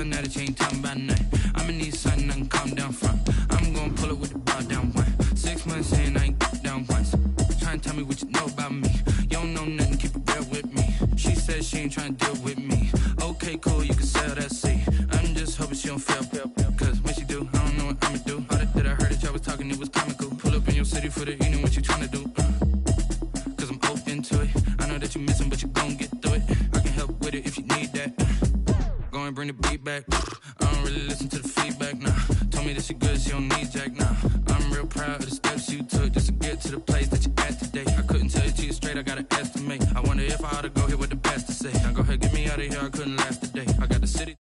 tell now that you ain't talking about nothing. I'ma need something I can calm down from. I'm gonna pull it with the ball down one. 6 months in, I ain't down once. Trying to tell me what you know about me. You don't know nothing, keep it real with me. She said she ain't trying to deal with me. Okay, cool, you can sell that seat. I'm just hoping she don't fail. Cause when she do, I don't know what I'ma do. All that I heard that y'all was talking, it was comical. Pull up in your city for the evening, what you trying to do? Cause I'm open to it. I know that you missing, but you gon' get through it. I can help with it if you need that. Go and bring the beat back. I don't really listen to the feedback, nah. Told me that she good, she don't need jack, nah. I'm real proud of the steps you took just to get to the place that you at today. I couldn't tell you to you straight, I gotta estimate. I wonder if I ought to go here with the best to say. Now go ahead, get me out of here, I couldn't last today. I got the city.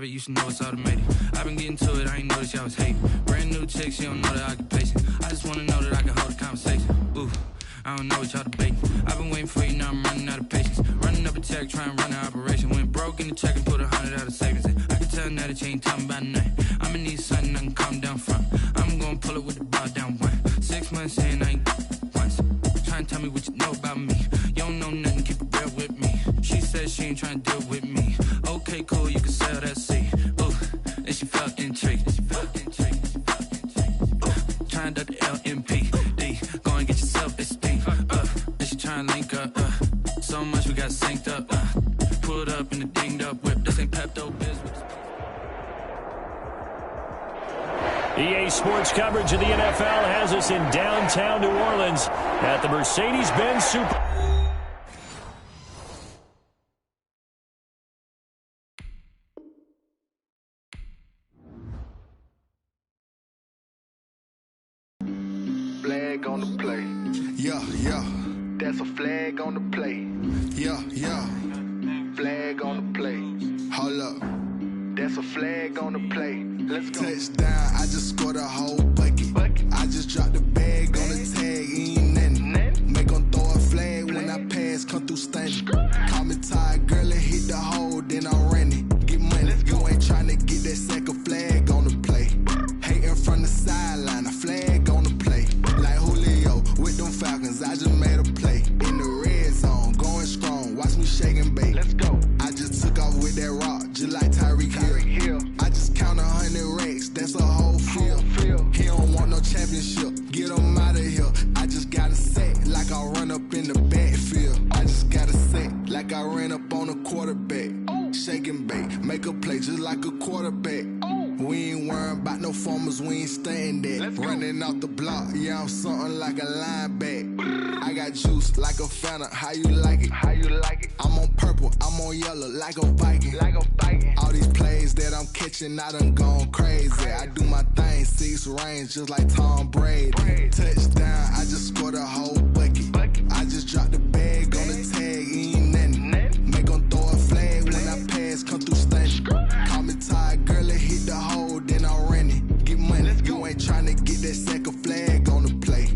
You should know it's automated. I've been getting to it, I ain't noticed y'all was hating. Brand new chick, she don't know the occupation. I just wanna know that I can hold a conversation. Ooh, I don't know what y'all debating. I've been waiting for you, now I'm running out of patience. Running up a check, trying to run an operation. Went broke in the check and put 100 out of savings in. I can tell now that you ain't talking about nothing. I'ma need something I can calm down from. I'm gonna pull it with the ball down one. 6 months in, I ain't once. Trying to tell me what you know about me. You don't know nothing, keep it real with me. She said she ain't trying to deal with me. Okay, cool, you can sell that seat. Ooh, and she felt intrigued. Trying to duck the LMPD. Go and get your self-esteem. And she trying to link up. So much we got synced up. Pulled up in the dinged up whip. This ain't Pepto-Biz. EA Sports coverage of the NFL has us in downtown New Orleans at the Mercedes-Benz Super. Flag on the play. Yeah, yeah. That's a flag on the play. Yeah, yeah. Flag on the play. Hold up. That's a flag on the play. Let's go. Touchdown, I just scored a whole bucket. I just dropped the bag on the tag, ain't nothing. Make them throw a flag when I pass, come through stunning. Call me tired, girl, and hit the hole, then I'm running. Get money, you ain't trying to get that second flag on the play. Hating from the sideline, a flag on the play. Like Julio with them Falcons, I just made a play. In the red zone, going strong, watch me shake and bake. Let's go. I just took off with that rock, just like Tyreek Hill. I just count 100 racks, that's a whole field. He don't want no championship, get him out of here. I just got a set, like I run up in the backfield. I just got a set, like I ran up on a quarterback. Shake and bake, make a play just like a quarterback. We ain't worrying about no formers, we ain't staying there. Running off the block, yeah, I'm something like a linebacker. I got juice like a Fanta, how you like it? How you like it? I'm on purple, I'm on yellow, like a Viking. Like a Viking. All these plays that I'm catching, I done gone crazy. I do my thing, 6 range, just like Tom Brady. Touchdown, I just scored a whole bucket. I just dropped the bag on the tag, ain't nothing. Make them throw a flag when I pass, come through stunning. Call me tired, girl, and hit the hole, then I'm running. Get money, you ain't trying to get that second flag on the play.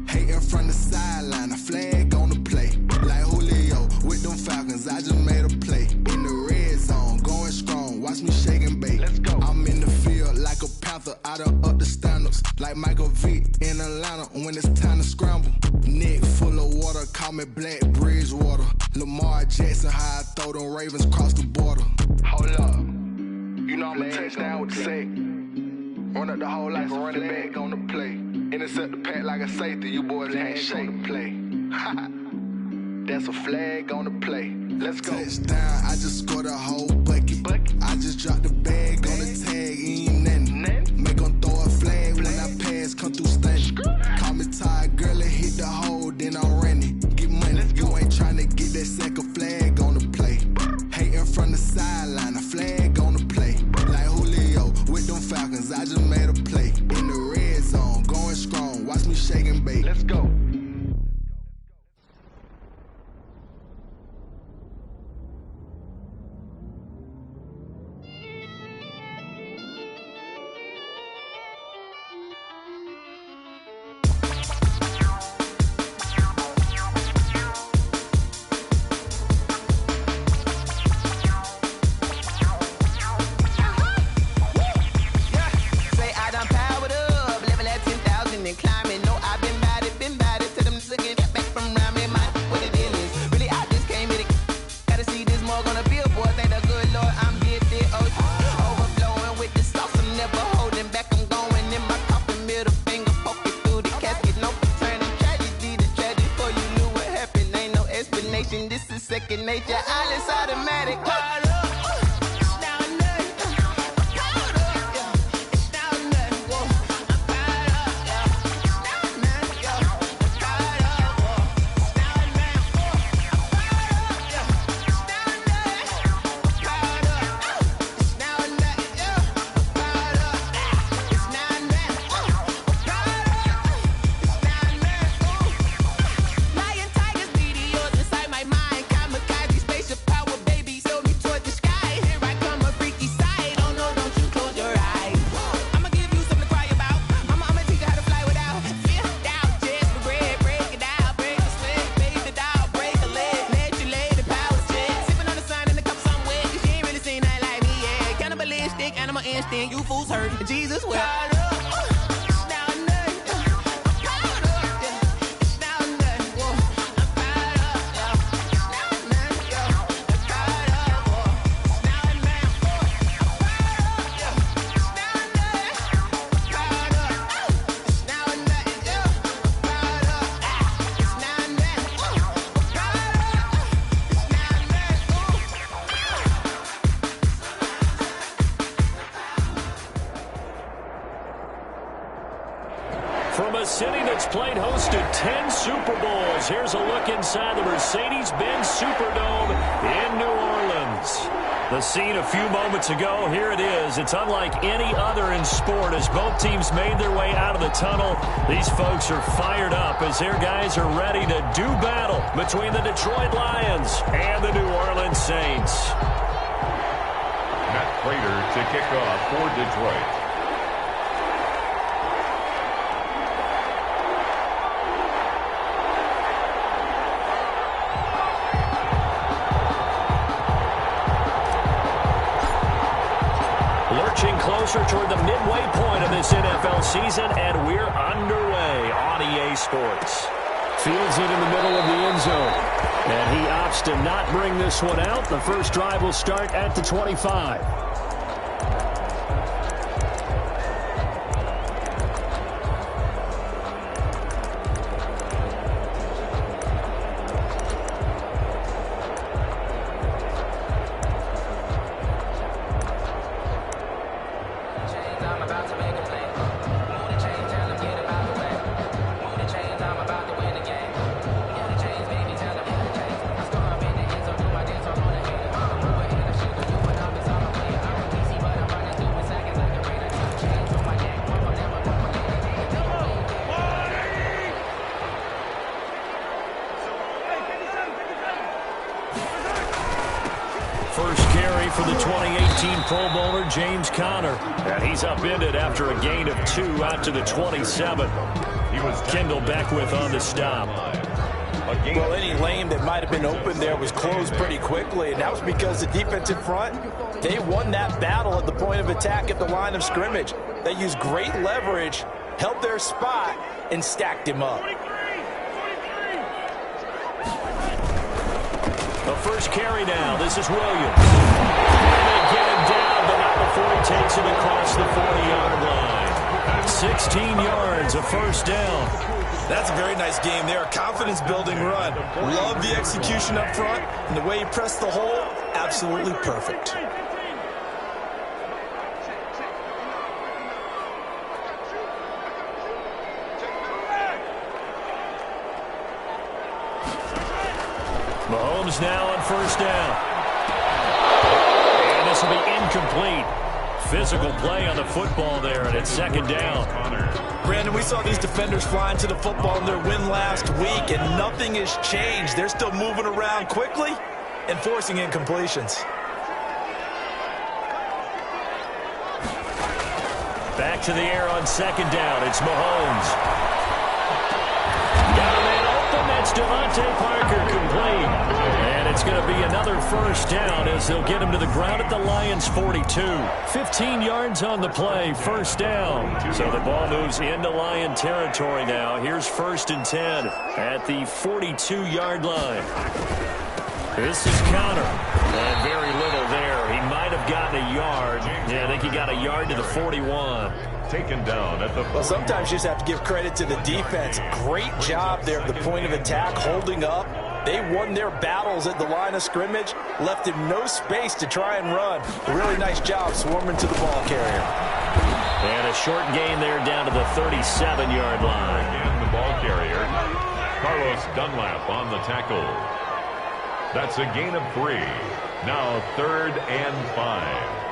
Hating from the sideline, a flag on the play. Like Julio with them Falcons, I just made a play. In the red zone, going strong, watch me shake and bake. Let's go. I'm in the field like a Panther, I done up the standards. Like Michael Vick in Atlanta when it's time to scramble. Neck full of water, call me Black Bridgewater. Lamar Jackson, how I throw them Ravens cross the border. Hold up. You know I'm a touchdown with the sack. Run up the whole like a running back on the play. Intercept the pack like a safety. You boys ain't shake the play. That's a flag on the play. Let's go. Touchdown, I just scored a whole bucket. I just dropped the bag on the tag, ain't nothing. Make them throw a flag when I pass, come through stunning. Call me tired, girl, and hit the hole, then I'm running. Get money, you ain't trying to get that second flag on the play. Hating from the sideline, a flag on the play. Like Julio with them Falcons, I just made a play. In the red zone, going strong, watch me shake and bake. Let's go. make your eyelids automatic. You fools heard Jesus well. From a city that's played host to 10 Super Bowls, here's a look inside the Mercedes-Benz Superdome in New Orleans. The scene a few moments ago, here it is. It's unlike any other in sport as both teams made their way out of the tunnel. These folks are fired up as their guys are ready to do battle between the Detroit Lions and the New Orleans Saints. Matt Prater to kick off for Detroit. Closer toward the midway point of this NFL season, and we're underway on EA Sports. Fields it in the middle of the end zone. And he opts to not bring this one out. The first drive will start at the 25. First carry for the 2018 Pro Bowler, James Conner. And he's upended after a gain of 2 out to the 27. Kendall Beckwith on the stop. Well, any lane that might have been open there was closed pretty quickly, and that was because the defensive front, they won that battle at the point of attack at the line of scrimmage. They used great leverage, held their spot, and stacked him up. The first carry now. This is Williams. And they get him down, but not before he takes it across the 40-yard line. 16 yards, a first down. That's a very nice game there. Confidence-building run. Love the execution up front, and the way he pressed the hole, absolutely perfect. Mahomes now on first down. And this will be incomplete. Physical play on the football there, and it's second down. Brandon, we saw these defenders flying to the football in their win last week, and nothing has changed. They're still moving around quickly and forcing incompletions. Back to the air on second down. It's Mahomes. Got a man open. That's Devontae Parker complete. And it's going to be another first down as they'll get him to the ground at the Lions' 42. 15 yards on the play, first down. So the ball moves into Lion territory now. Here's 1st and 10 at the 42-yard line. This is Conner. And very little there. He might have gotten a yard. Yeah, I think he got a yard to the 41. Taken down at the... Well, sometimes you just have to give credit to the defense. Great job there at the point of attack, holding up They won their battles at the line of scrimmage, left him no space to try and run. A really nice job swarming to the ball carrier. And a short gain there down to the 37-yard line. Again, the ball carrier, Carlos Dunlap on the tackle. That's a gain of 3. Now 3rd and 5.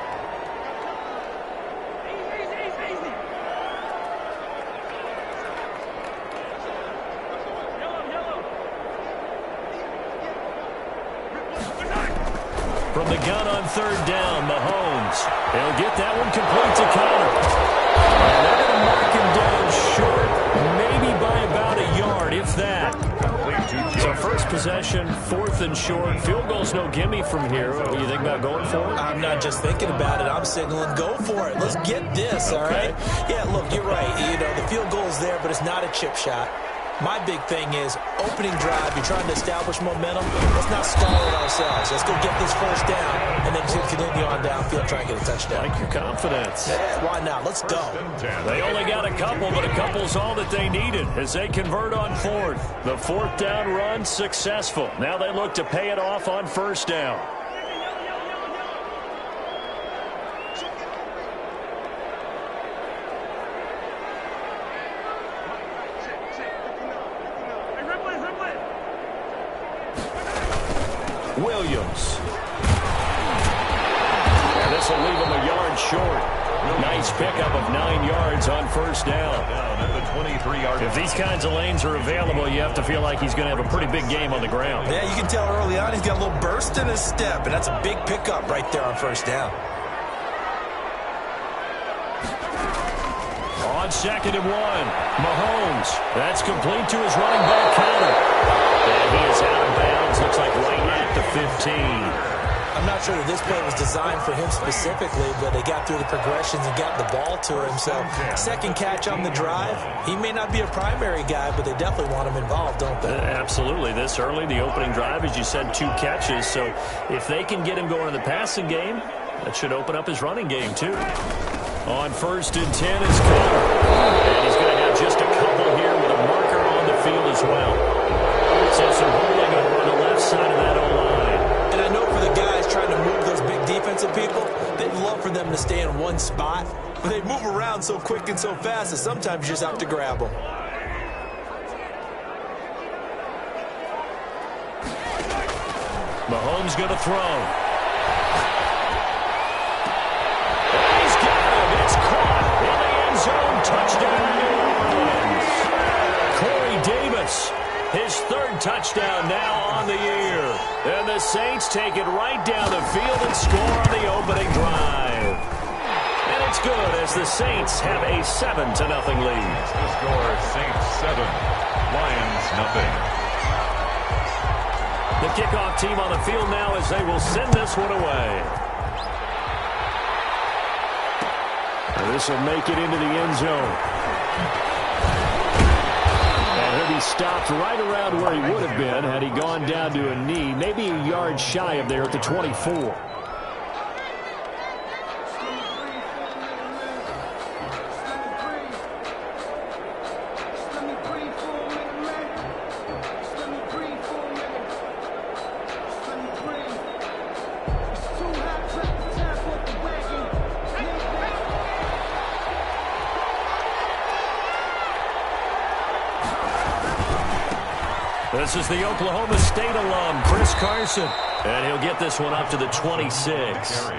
From the gun on 3rd down, Mahomes. He'll get that one complete to Connor. And they're going to mark him down short, maybe by about a yard, if that. So first possession, 4th and short. Field goal's no gimme from here. What do you think about going for it? I'm not just thinking about it. I'm signaling go for it. Let's get this, all right? Yeah, look, you're right. You know, the field goal's there, but it's not a chip shot. My big thing is opening drive. You're trying to establish momentum. Let's not stall it ourselves. Let's go get this first down and then continue on downfield, try and get a touchdown. Like your confidence. Yeah, why not? Let's go. They only got a couple, but a couple's all that they needed as they convert on 4th. The 4th down run successful. Now they look to pay it off on 1st down. Williams. And this will leave him a yard short. Nice pickup of 9 yards on 1st down. At the 23-yard. If these kinds of lanes are available, you have to feel like he's going to have a pretty big game on the ground. Yeah, you can tell early on he's got a little burst in his step, and that's a big pickup right there on 1st down. On 2nd and 1, Mahomes. That's complete to his running back Connor. And he is out of bounds, looks like right at the 15. I'm not sure that this play was designed for him specifically, but they got through the progressions and got the ball to him. So, second catch on the drive. He may not be a primary guy, but they definitely want him involved, don't they? Absolutely. This early, the opening drive, as you said, 2 catches. So, if they can get him going in the passing game, that should open up his running game, too. On 1st and 10 is Connor. And he's going to have just a couple here with a marker on the field as well. So some holding over on the left side of that O-line. And I know for the guys trying to move those big defensive people, they'd love for them to stay in one spot. But they move around so quick and so fast that sometimes you just have to grab them. Mahomes going to throw. He's got him. It's caught in the end zone. Touchdown, New Orleans. Corey Davis, his 3rd touchdown now on the year. And the Saints take it right down the field and score on the opening drive. And it's good as the Saints have a 7-0 lead. The score, Saints 7, Lions nothing. The kickoff team on the field now as they will send this one away. And this will make it into the end zone. And he'll be stopped right around where he would have been had he gone down to a knee, maybe a yard shy of there at the 24. This is the Oklahoma State alum, Chris Carson. And he'll get this one up to the 26.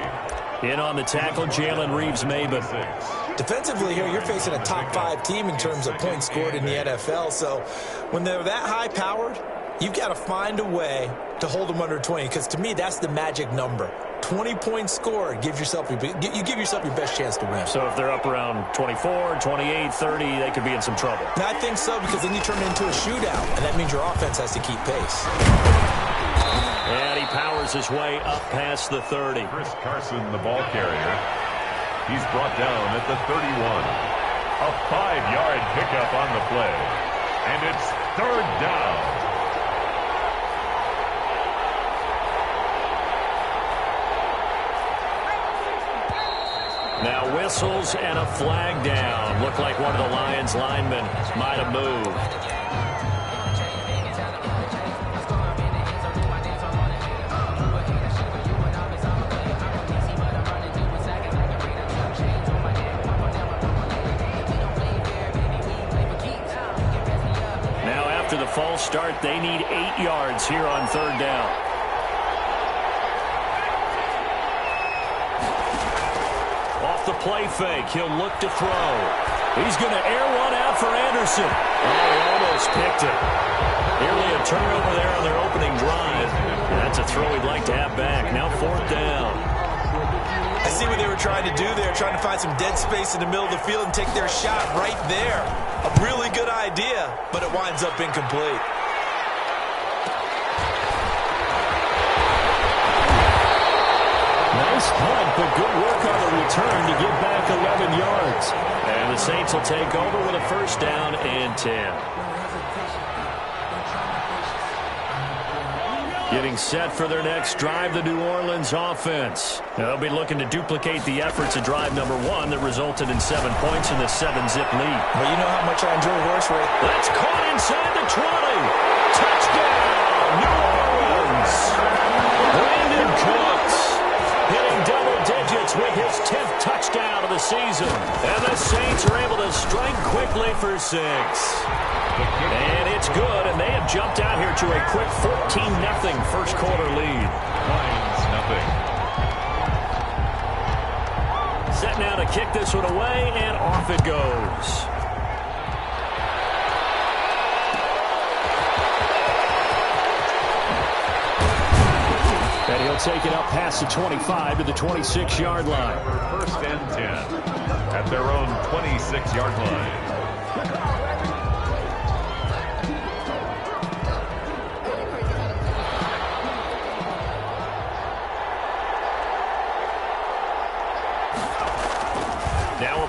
In on the tackle, Jalen Reeves-Maybin. Defensively here, you're facing a top 5 team in terms of points scored in the NFL. So when they're that high-powered, you've got to find a way to hold them under 20. Because to me, that's the magic number. 20 points scored, you give yourself your best chance to win. So if they're up around 24, 28, 30, they could be in some trouble. And I think so, because then you turn it into a shootout, and that means your offense has to keep pace. And he powers his way up past the 30. Chris Carson, the ball carrier. He's brought down at the 31. A 5-yard pickup on the play. And it's 3rd down. Now whistles and a flag down. Looked like one of the Lions linemen might have moved. false start. They need 8 yards here on third down. Off the play fake, he'll look to throw. He's going to air one out for Anderson. Oh, he almost picked it. Nearly a turnover there on their opening drive. And that's a throw he'd like to have back. Now fourth down. I see what they were trying to do there, trying to find some dead space in the middle of the field and take their shot right there. A really good idea, but it winds up incomplete. Nice hunt, but good work on the return to get back 11 yards. And the Saints will take over with a first down and 10. Getting set for their next drive, the New Orleans offense. Now, they'll be looking to duplicate the efforts of drive number 1 that resulted in 7 points in the 7-zip lead. Well, you know how much I enjoy horse race. That's caught inside the 20. Touchdown, New Orleans. Brandon Cooks hitting double digits with his 10th touchdown of the season. And the Saints are able to strike quickly for 6. And it's good, and they have jumped out here to a quick 14-0 first quarter lead. Lions nothing. Set now to kick this one away, and off it goes. And he'll take it up past the 25 to the 26-yard line. First and 10 at their own 26-yard line.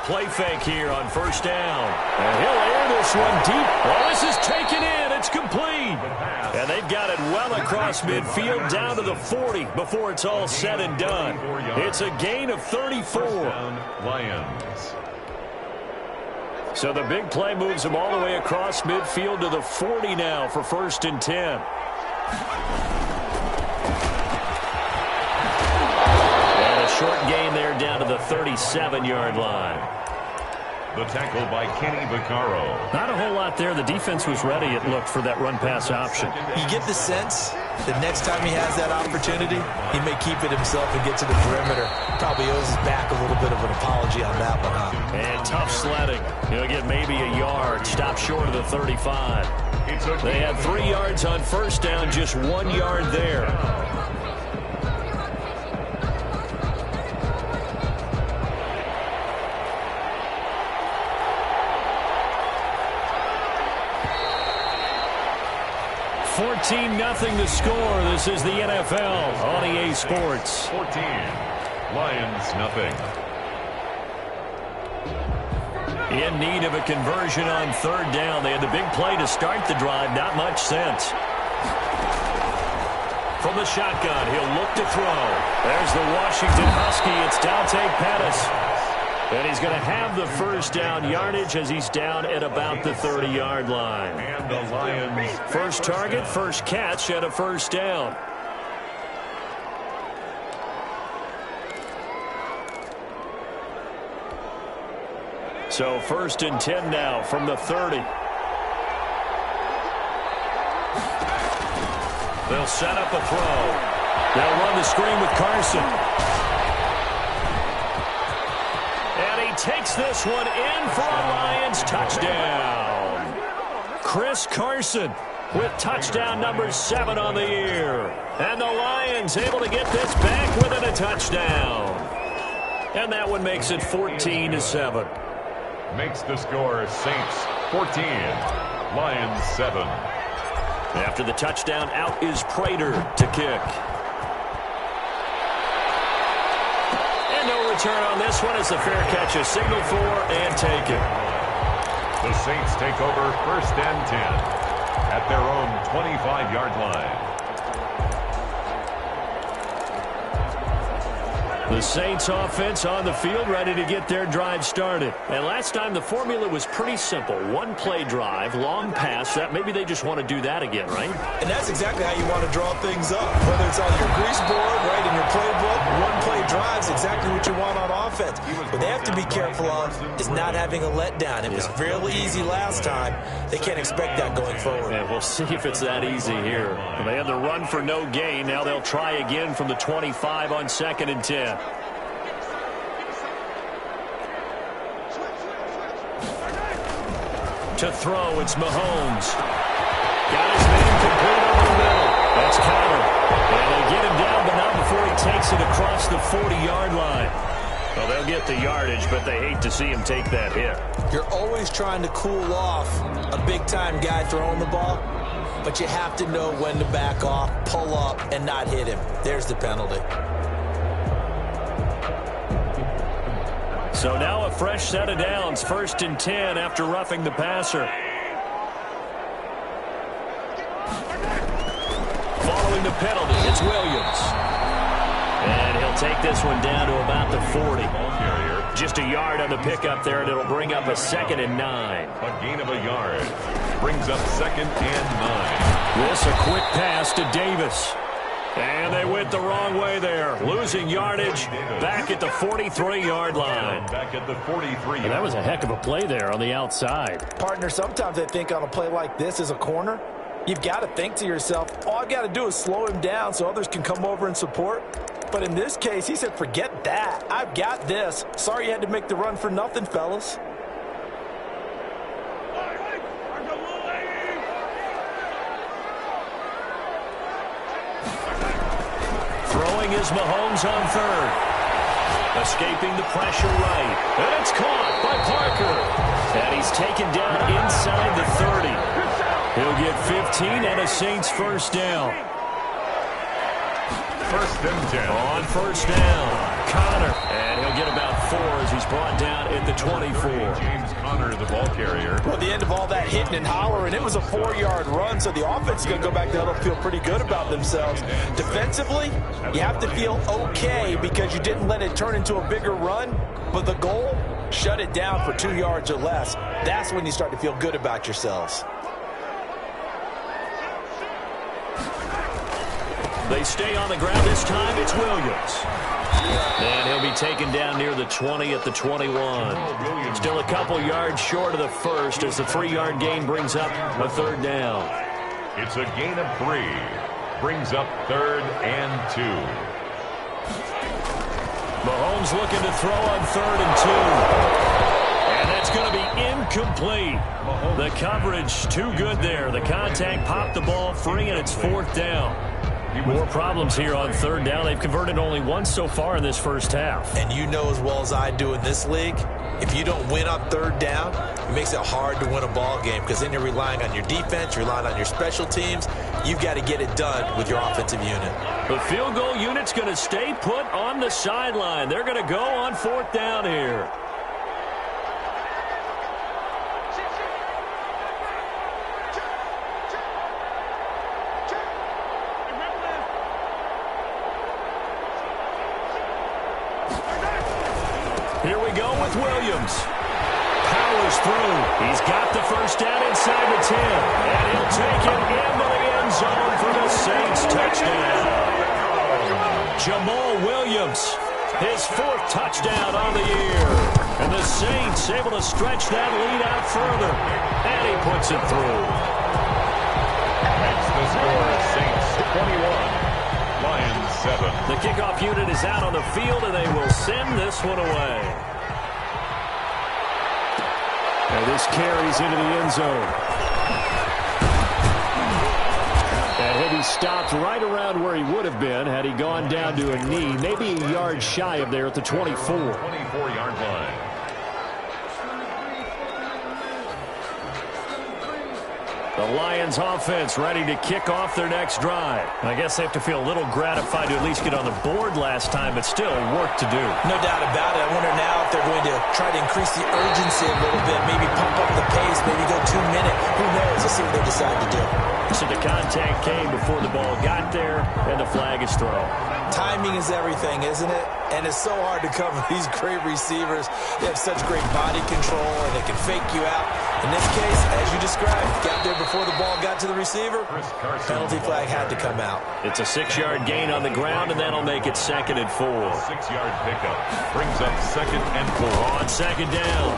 Play fake here on first down. And he'll air this one deep. Oh, this is taken in. It's complete. And they've got it well across midfield down to the 40 before it's all said and done. It's a gain of 34. Lions. So the big play moves them all the way across midfield to the 40 now for first and 10. And a short gain there down to the 37-yard line. The tackle by Kenny Vaccaro. Not a whole lot there. The defense was ready, it looked, for that run-pass option. You get the sense that next time he has that opportunity, he may keep it himself and get to the perimeter. Probably owes his back a little bit of an apology on that one, huh? And tough sledding. He'll get maybe a yard. Stop short of the 35. They had 3 yards on first down, just 1 yard there. Nothing to score. This is the NFL on EA Sports. 14. Lions nothing. In need of a conversion on third down. They had the big play to start the drive. Not much sense. From the shotgun, he'll look to throw. There's the Washington Husky. It's Dante Pettis. And he's going to have the first down yardage as he's down at about the 30-yard line. And the Lions. First target, first catch, and a first down. So first and 10 now from the 30. They'll set up a throw. They'll run the screen with Carson. Takes this one in for a Lions touchdown. Chris Carson with touchdown number 7 on the year. And the Lions able to get this back within a touchdown. And that one makes it 14-7. Makes the score Saints 14, Lions 7. After the touchdown, out is Prater to kick. Return on this one is the fair catch, a signal for and take it. The Saints take over first and 10 at their own 25-yard line. The Saints offense on the field ready to get their drive started. And last time the formula was pretty simple. One play drive, long pass. That maybe they just want to do that again, right? And that's exactly how you want to draw things up. Whether it's on your grease board, right, in your playbook, one play drives exactly what you want on offense. defense. What they have to be careful of is not having a letdown. It was fairly easy last time. They can't expect that going forward. And we'll see if it's that easy here. They had the run for no gain. Now they'll try again from the 25 on 2nd and 10. To throw, it's Mahomes. Got his man complete over the middle. That's Connor. And they get him down, but not before he takes it across the 40-yard line. Well, they'll get the yardage, but they hate to see him take that hit. You're always trying to cool off a big-time guy throwing the ball, but you have to know when to back off, pull up, and not hit him. There's the penalty. So now a fresh set of downs, 1st and 10 after roughing the passer. Following the penalty, it's Williams. And he'll take this one down to about the 40. Just a yard on the pickup there, and it'll bring up a 2nd and 9. A gain of a yard. Brings up 2nd and 9. This a quick pass to Davis. And they went the wrong way there. Losing yardage back at the 43-yard line. Back at the 43. And that was a heck of a play there on the outside. Partner, sometimes I think on a play like this as a corner, you've got to think to yourself, all I've got to do is slow him down so others can come over and support. But in this case, he said, forget that. I've got this. Sorry you had to make the run for nothing, fellas. Throwing is Mahomes on 3rd. Escaping the pressure right. And it's caught by Parker. And he's taken down inside the 30. He'll get 15 and a Saints first down. 1st and 10. On 1st down, Connor. And he'll get about 4 as he's brought down at the 24. James Conner, the ball carrier. Well, the end of all that hitting and hollering, it was a 4-yard run, so the offense is going to go back to huddle, feel pretty good about themselves. Defensively, you have to feel okay because you didn't let it turn into a bigger run, but the goal, shut it down for 2 yards or less. That's when you start to feel good about yourselves. They stay on the ground this time. It's Williams. And he'll be taken down near the 20 at the 21. Still a couple yards short of the first as the 3-yard gain brings up a 3rd down. It's a gain of 3. Brings up 3rd and 2. Mahomes looking to throw on 3rd and 2. And that's going to be incomplete. The coverage too good there. The contact popped the ball free, and it's 4th down. More problems here on 3rd down. They've converted only once so far in this first half. And you know as well as I do in this league, if you don't win on 3rd down, it makes it hard to win a ball game because then you're relying on your defense, you're relying on your special teams. You've got to get it done with your offensive unit. The field goal unit's going to stay put on the sideline. They're going to go on 4th down here. Here we go with Williams. Powers through. He's got the first down inside the 10. And he'll take it into the end zone for the Saints touchdown. Jamal Williams, his 4th touchdown on the year. And the Saints able to stretch that lead out further. And he puts it through. That's the score. Saints 21. Lions 7. The kickoff unit is out on the field, and they will send this one away. And this carries into the end zone. And he'll be stopped right around where he would have been had he gone down to a knee, maybe a yard shy of there at the 24. 24-yard line. The Lions offense ready to kick off their next drive. I guess they have to feel a little gratified to at least get on the board last time, but still work to do. No doubt about it. I wonder now if they're going to try to increase the urgency a little bit, maybe pump up the pace, maybe go 2 minutes. Who knows? Let's see what they decide to do. So the contact came before the ball got there, and the flag is thrown. Timing is everything, isn't it? And it's so hard to cover these great receivers. They have such great body control, and they can fake you out. In this case, as you described, got there before before the ball got to the receiver. Penalty flag had to come out. It's a 6-yard gain on the ground, and that'll make it 2nd and 4. 6-yard pickup brings up 2nd and 4. On 2nd down,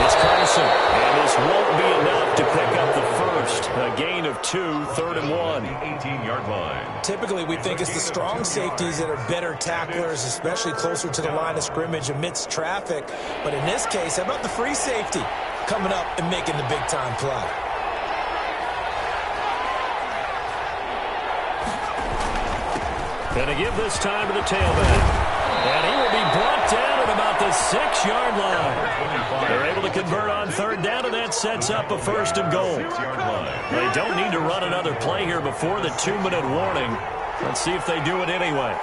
it's Carson. And this won't be enough to pick up the first. A gain of 2, 3rd and 1. The 18-yard line. Typically, we think it's the strong safeties that are better tacklers, especially closer to the line of scrimmage amidst traffic. But in this case, how about the free safety coming up and making the big-time play? Going to give this time to the tailback. And he will be brought down at about the 6-yard line. They're able to convert on 3rd down, and that sets up a 1st and goal. They don't need to run another play here before the 2-minute warning. Let's see if they do it anyway.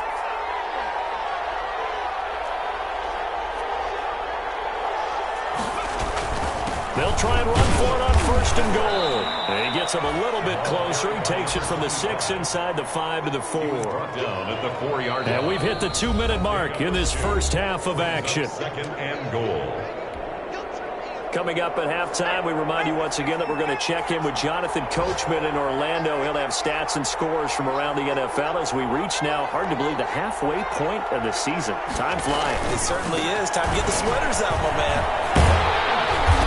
They'll try and run for it on 1st and goal. And he gets him a little bit closer. He takes it from the 6 inside the 5 to the 4. Down at the 4-yard line. And we've hit the 2-minute mark in this first half of action. 2nd and goal. Coming up at halftime, we remind you once again that we're going to check in with Jonathan Coachman in Orlando. He'll have stats and scores from around the NFL as we reach now, hard to believe, the halfway point of the season. Time flying. It certainly is. Time to get the sweaters out, my man.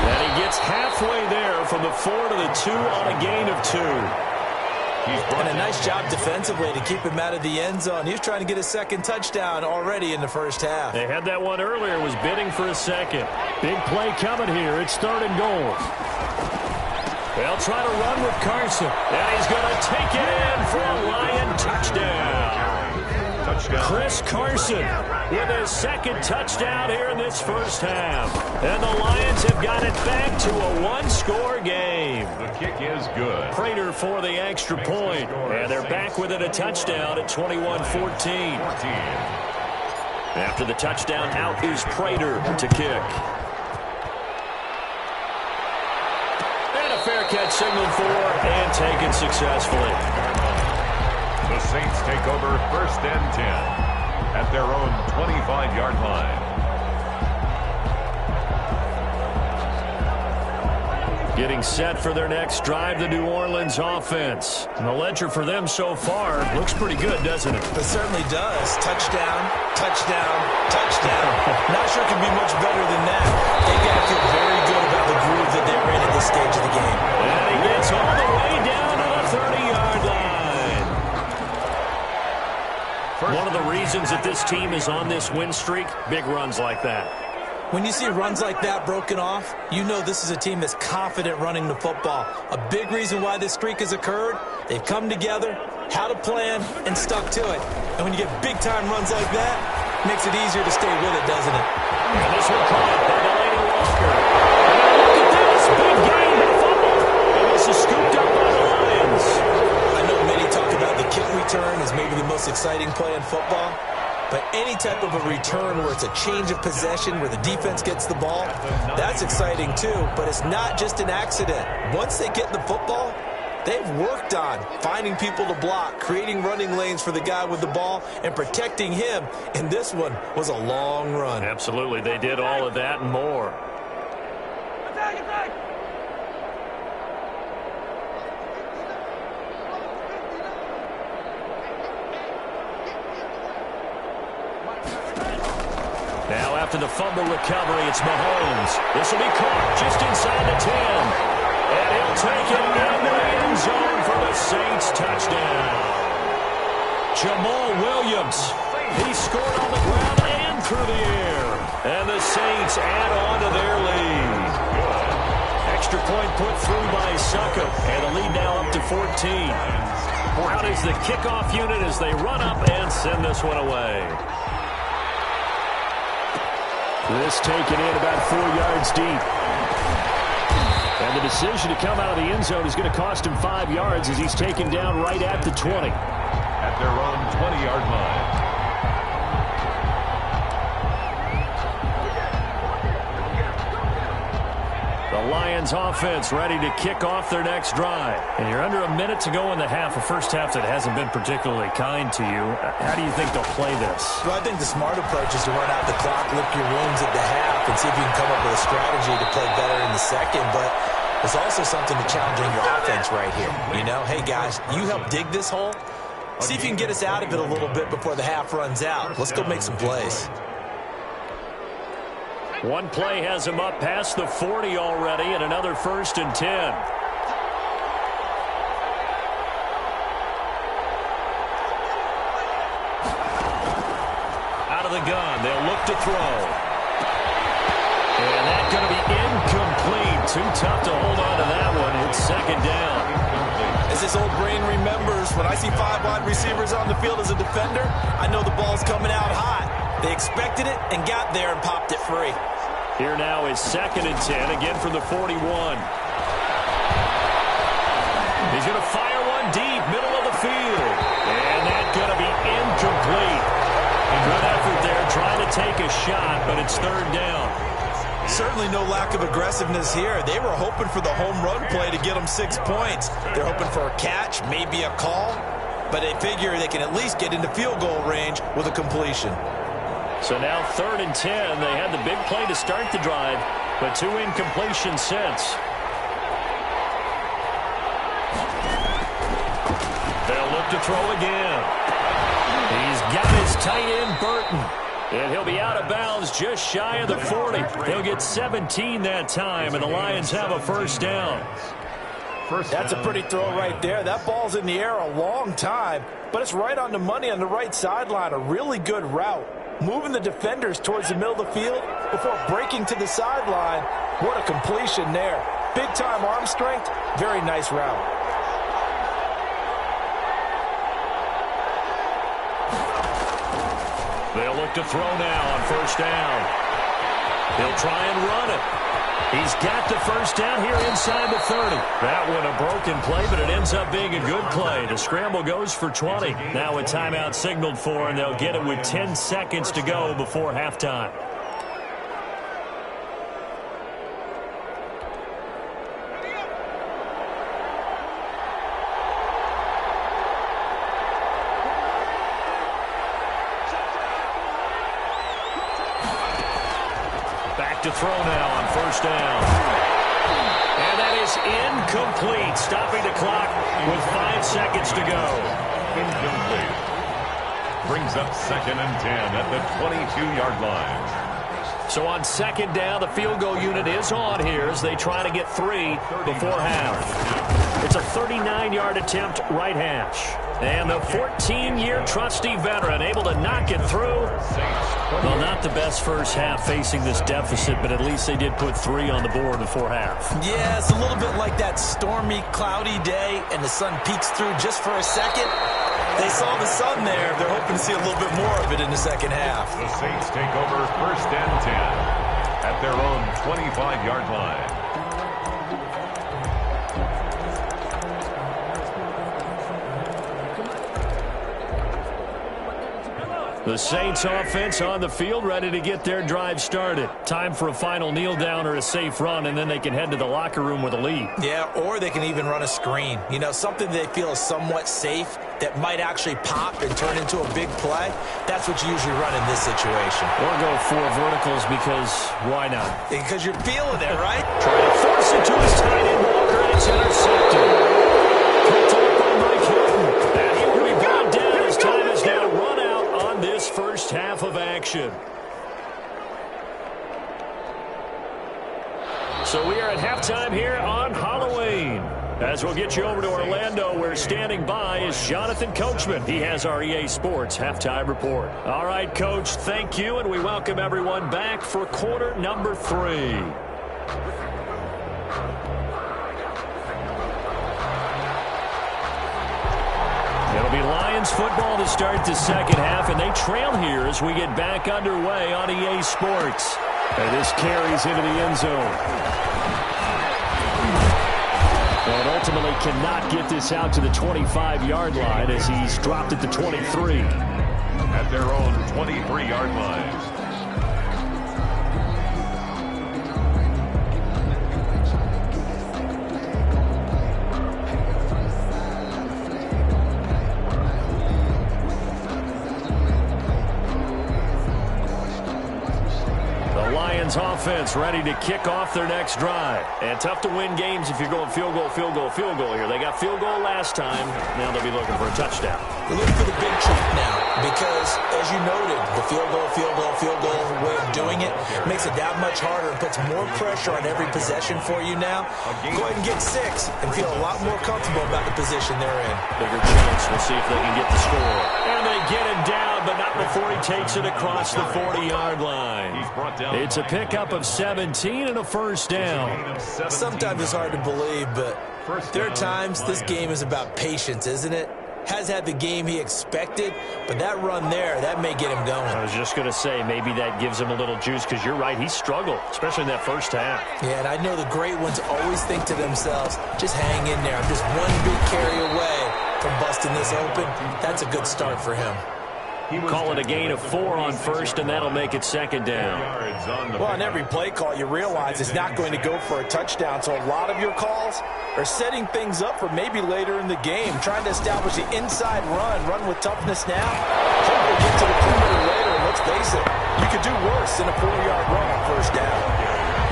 And he gets halfway there from the 4 to the 2 on a gain of 2. And a nice job defensively to keep him out of the end zone. He was trying to get his 2nd touchdown already in the first half. They had that one earlier, was bidding for a 2nd. Big play coming here. It's 3rd and goal. They'll try to run with Carson. And he's going to take it in for a Lion touchdown. Chris Carson with his 2nd touchdown here in this first half. And the Lions have got it back to a 1-score game. The kick is good. Prater for the extra point. And they're back within a touchdown at 21-14. After the touchdown, out is Prater to kick. And a fair catch signaled for and taken successfully. The Saints take over 1st and 10 at their own 25-yard line. Getting set for their next drive, the New Orleans offense. And the ledger for them so far looks pretty good, doesn't it? It certainly does. Touchdown, touchdown, touchdown. Not sure it can be much better than that. They got to feel very good about the groove that they're in at this stage of the game. And he gets all the way down to the 30-yard line. One of the reasons that this team is on this win streak, big runs like that. When you see runs like that broken off, you know this is a team that's confident running the football. A big reason why this streak has occurred, they've come together, had a plan, and stuck to it. And when you get big-time runs like that, it makes it easier to stay with it, doesn't it? And this one caught by Delaney Walker. And look at this, big gain, the fumble. And this is scooped up by the Lions. I know many talk about the kick return as maybe the most exciting play in football. But any type of a return where it's a change of possession, where the defense gets the ball, that's exciting too. But it's not just an accident. Once they get the football, they've worked on finding people to block, creating running lanes for the guy with the ball, and protecting him. And this one was a long run. Absolutely, they did all of that and more. Now after the fumble recovery, it's Mahomes. This will be caught just inside the 10. And he'll take it in the end zone for the Saints touchdown. Jamal Williams, he scored on the ground and through the air. And the Saints add on to their lead. Extra point put through by Succa. And the lead now up to 14. Out is the kickoff unit as they run up and send this one away. This taken in about 4 yards deep. And the decision to come out of the end zone is going to cost him 5 yards as he's taken down right at the 20. At their own 20-yard line. The Lions offense ready to kick off their next drive. And you're under a minute to go in the half, a first half that hasn't been particularly kind to you. How do you think they'll play this? Well, I think the smart approach is to run out the clock, lick your wounds at the half, and see if you can come up with a strategy to play better in the second. But There's also something to challenging your offense right here. You know, hey, guys, you help dig this hole. See if you can get us out of it a little bit before the half runs out. Let's go make some plays. One play has him up past the 40 already, and another 1st and 10. Out of the gun, they'll look to throw. And that's going to be incomplete. Too tough to hold on to that one. It's 2nd down. As this old brain remembers, when I see 5 wide receivers on the field as a defender, I know the ball's coming out hot. They expected it and got there and popped it free. Here now is 2nd and 10, again from the 41. He's going to fire one deep, middle of the field. And that's going to be incomplete. Good effort there, trying to take a shot, but it's 3rd down. Certainly no lack of aggressiveness here. They were hoping for the home run play to get them 6 points. They're hoping for a catch, maybe a call, but they figure they can at least get into field goal range with a completion. So now 3rd and 10. They had the big play to start the drive, but 2 incompletions since. They'll look to throw again. He's got his tight end, Burton. And he'll be out of bounds just shy of the 40. He'll get 17 that time, and the Lions have a 1st down. That's a pretty throw right there. That ball's in the air a long time, but it's right on the money on the right sideline. A really good route. Moving the defenders towards the middle of the field before breaking to the sideline. What a completion there. Big-time arm strength. Very nice route. They'll look to throw now on 1st down. He'll try and run it. He's got the 1st down here inside the 30. That one a broken play, but it ends up being a good play. The scramble goes for 20. Now a timeout signaled for, and they'll get it with 10 seconds to go before halftime. To throw now on 1st down. And that is incomplete. Stopping the clock with 5 seconds to go. Incomplete. Brings up 2nd and 10 at the 22-yard line. So on 2nd down, the field goal unit is on here as they try to get 3 before half. It's a 39-yard attempt right hash. And the 14-year trusty veteran able to knock it through. Well, not the best first half facing this deficit, but at least they did put 3 on the board before half. Yeah, it's a little bit like that stormy, cloudy day, and the sun peeks through just for a second. They saw the sun there. They're hoping to see a little bit more of it in the second half. The Saints take over 1st and 10 at their own 25-yard line. The Saints offense on the field, ready to get their drive started. Time for a final kneel down or a safe run, and then they can head to the locker room with a lead. Yeah, or they can even run a screen. You know, something they feel is somewhat safe that might actually pop and turn into a big play. That's what you usually run in this situation. Or go 4 verticals because why not? Because you're feeling it, right? Trying to force it to his tight end, Walker, and it's intercepted. Picked up by Mike Hilton. And he will be brought down as time is now run out on this first half of action. So we are at halftime here on Halloween. As we'll get you over to Orlando, where standing by is Jonathan Coachman. He has our EA Sports Halftime Report. All right, Coach, thank you, and we welcome everyone back for quarter number 3. It'll be Lions football to start the second half, and they trail here as we get back underway on EA Sports. And this carries into the end zone. And ultimately cannot get this out to the 25-yard line as he's dropped at the 23. At their own 23-yard line. The Lions offense ready to kick off their next drive. And tough to win games if you're going field goal, field goal, field goal here. They got field goal last time. Now they'll be looking for a touchdown. They're looking for the big chunk now because, as you noted, the field goal way of doing it makes it that much harder and puts more pressure on every possession for you now. Go ahead and get 6 and feel a lot more comfortable about the position they're in. Bigger chance. We'll see if they can get the score. And they get him down, but not before he takes it across the 40-yard line. It's a pickup of 17 and a first down. Sometimes it's hard to believe, but there are times this game is about patience, isn't it? Has had the game he expected, but that run there, that may get him going. I was just going to say, maybe that gives him a little juice, because you're right, he struggled, especially in that first half. Yeah, and I know the great ones always think to themselves, just hang in there. I'm just one big carry away from busting this open. That's a good start for him. Call it a gain of 4 on first, and that'll make it second down. Well, on every play call, you realize it's not going to go for a touchdown, so a lot of your calls are setting things up for maybe later in the game, trying to establish the inside run with toughness now. Hope we'll get to the perimeter later, and let's face it, you could do worse than a 4-yard run on first down.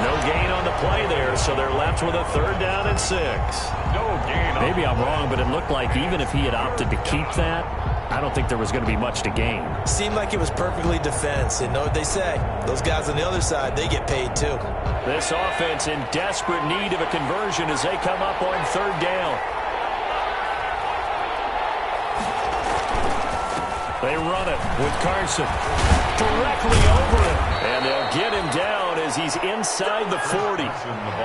No gain on the play there, so they're left with a 3rd down and 6. No gain. Maybe I'm wrong, but it looked like even if he had opted to keep that, I don't think there was going to be much to gain. Seemed like it was perfectly defense. And know what they say? Those guys on the other side, they get paid too. This offense in desperate need of a conversion as they come up on 3rd down. They run it with Carson directly over him. And they'll get him down as he's inside the 40.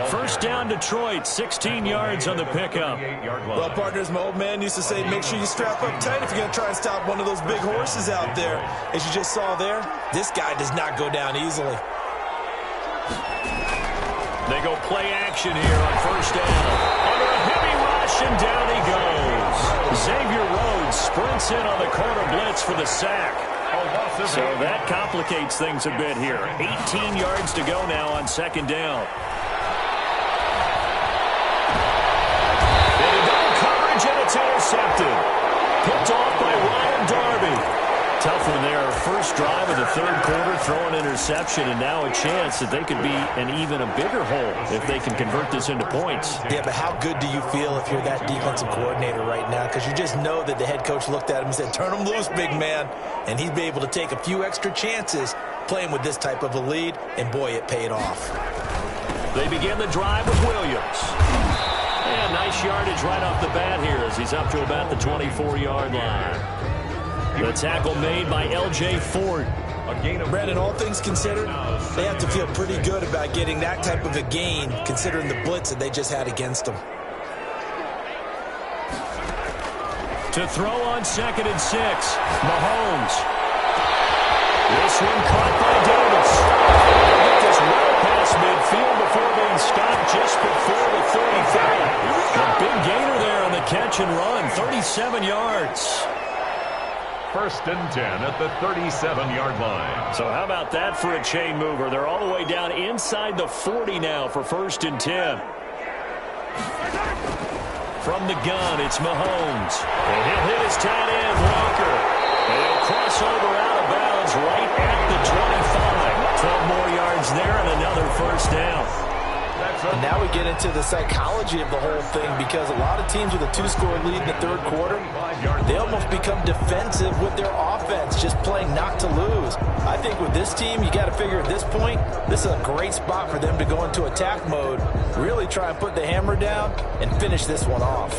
First down, Detroit, 16 yards on the pickup. Well, partners, my old man used to say, make sure you strap up tight if you're going to try and stop one of those big horses out there. As you just saw there, this guy does not go down easily. They go play action here on first down. Under a heavy rush, and down he goes. Xavier Rhodes sprints in on the corner blitz for the sack. So that complicates things a bit here. 18 yards to go now on second down. Into double coverage, and it's intercepted. Picked off by Ryan Darby. Tough one there. First drive of the 3rd quarter, throwing interception, and now a chance that they could be an even a bigger hole if they can convert this into points. Yeah, but how good do you feel if you're that defensive coordinator right now? Because you just know that the head coach looked at him and said, turn him loose, big man. And he'd be able to take a few extra chances playing with this type of a lead, and boy, it paid off. They begin the drive with Williams. And nice yardage right off the bat here as he's up to about the 24-yard line. The tackle made by L.J. Ford. Brandon, all things considered, they have to feel pretty good about getting that type of a gain, considering the blitz that they just had against them. To throw on 2nd and 6, Mahomes. This one caught by Davis. Get this well past midfield before being stopped just before the 35. A big gainer there on the catch and run, 37 yards. 1st and 10 at the 37-yard line. So how about that for a chain mover? They're all the way down inside the 40 now for 1st and 10. From the gun, it's Mahomes. And he'll hit his tight end, Walker. And he'll cross over out of bounds right at the 25. 12 more yards there and another first down. And now we get into the psychology of the whole thing, because a lot of teams with a 2-score lead in the 3rd quarter, they almost become defensive with their offense, just playing not to lose. I think with this team, you got to figure at this point, this is a great spot for them to go into attack mode, really try and put the hammer down and finish this one off.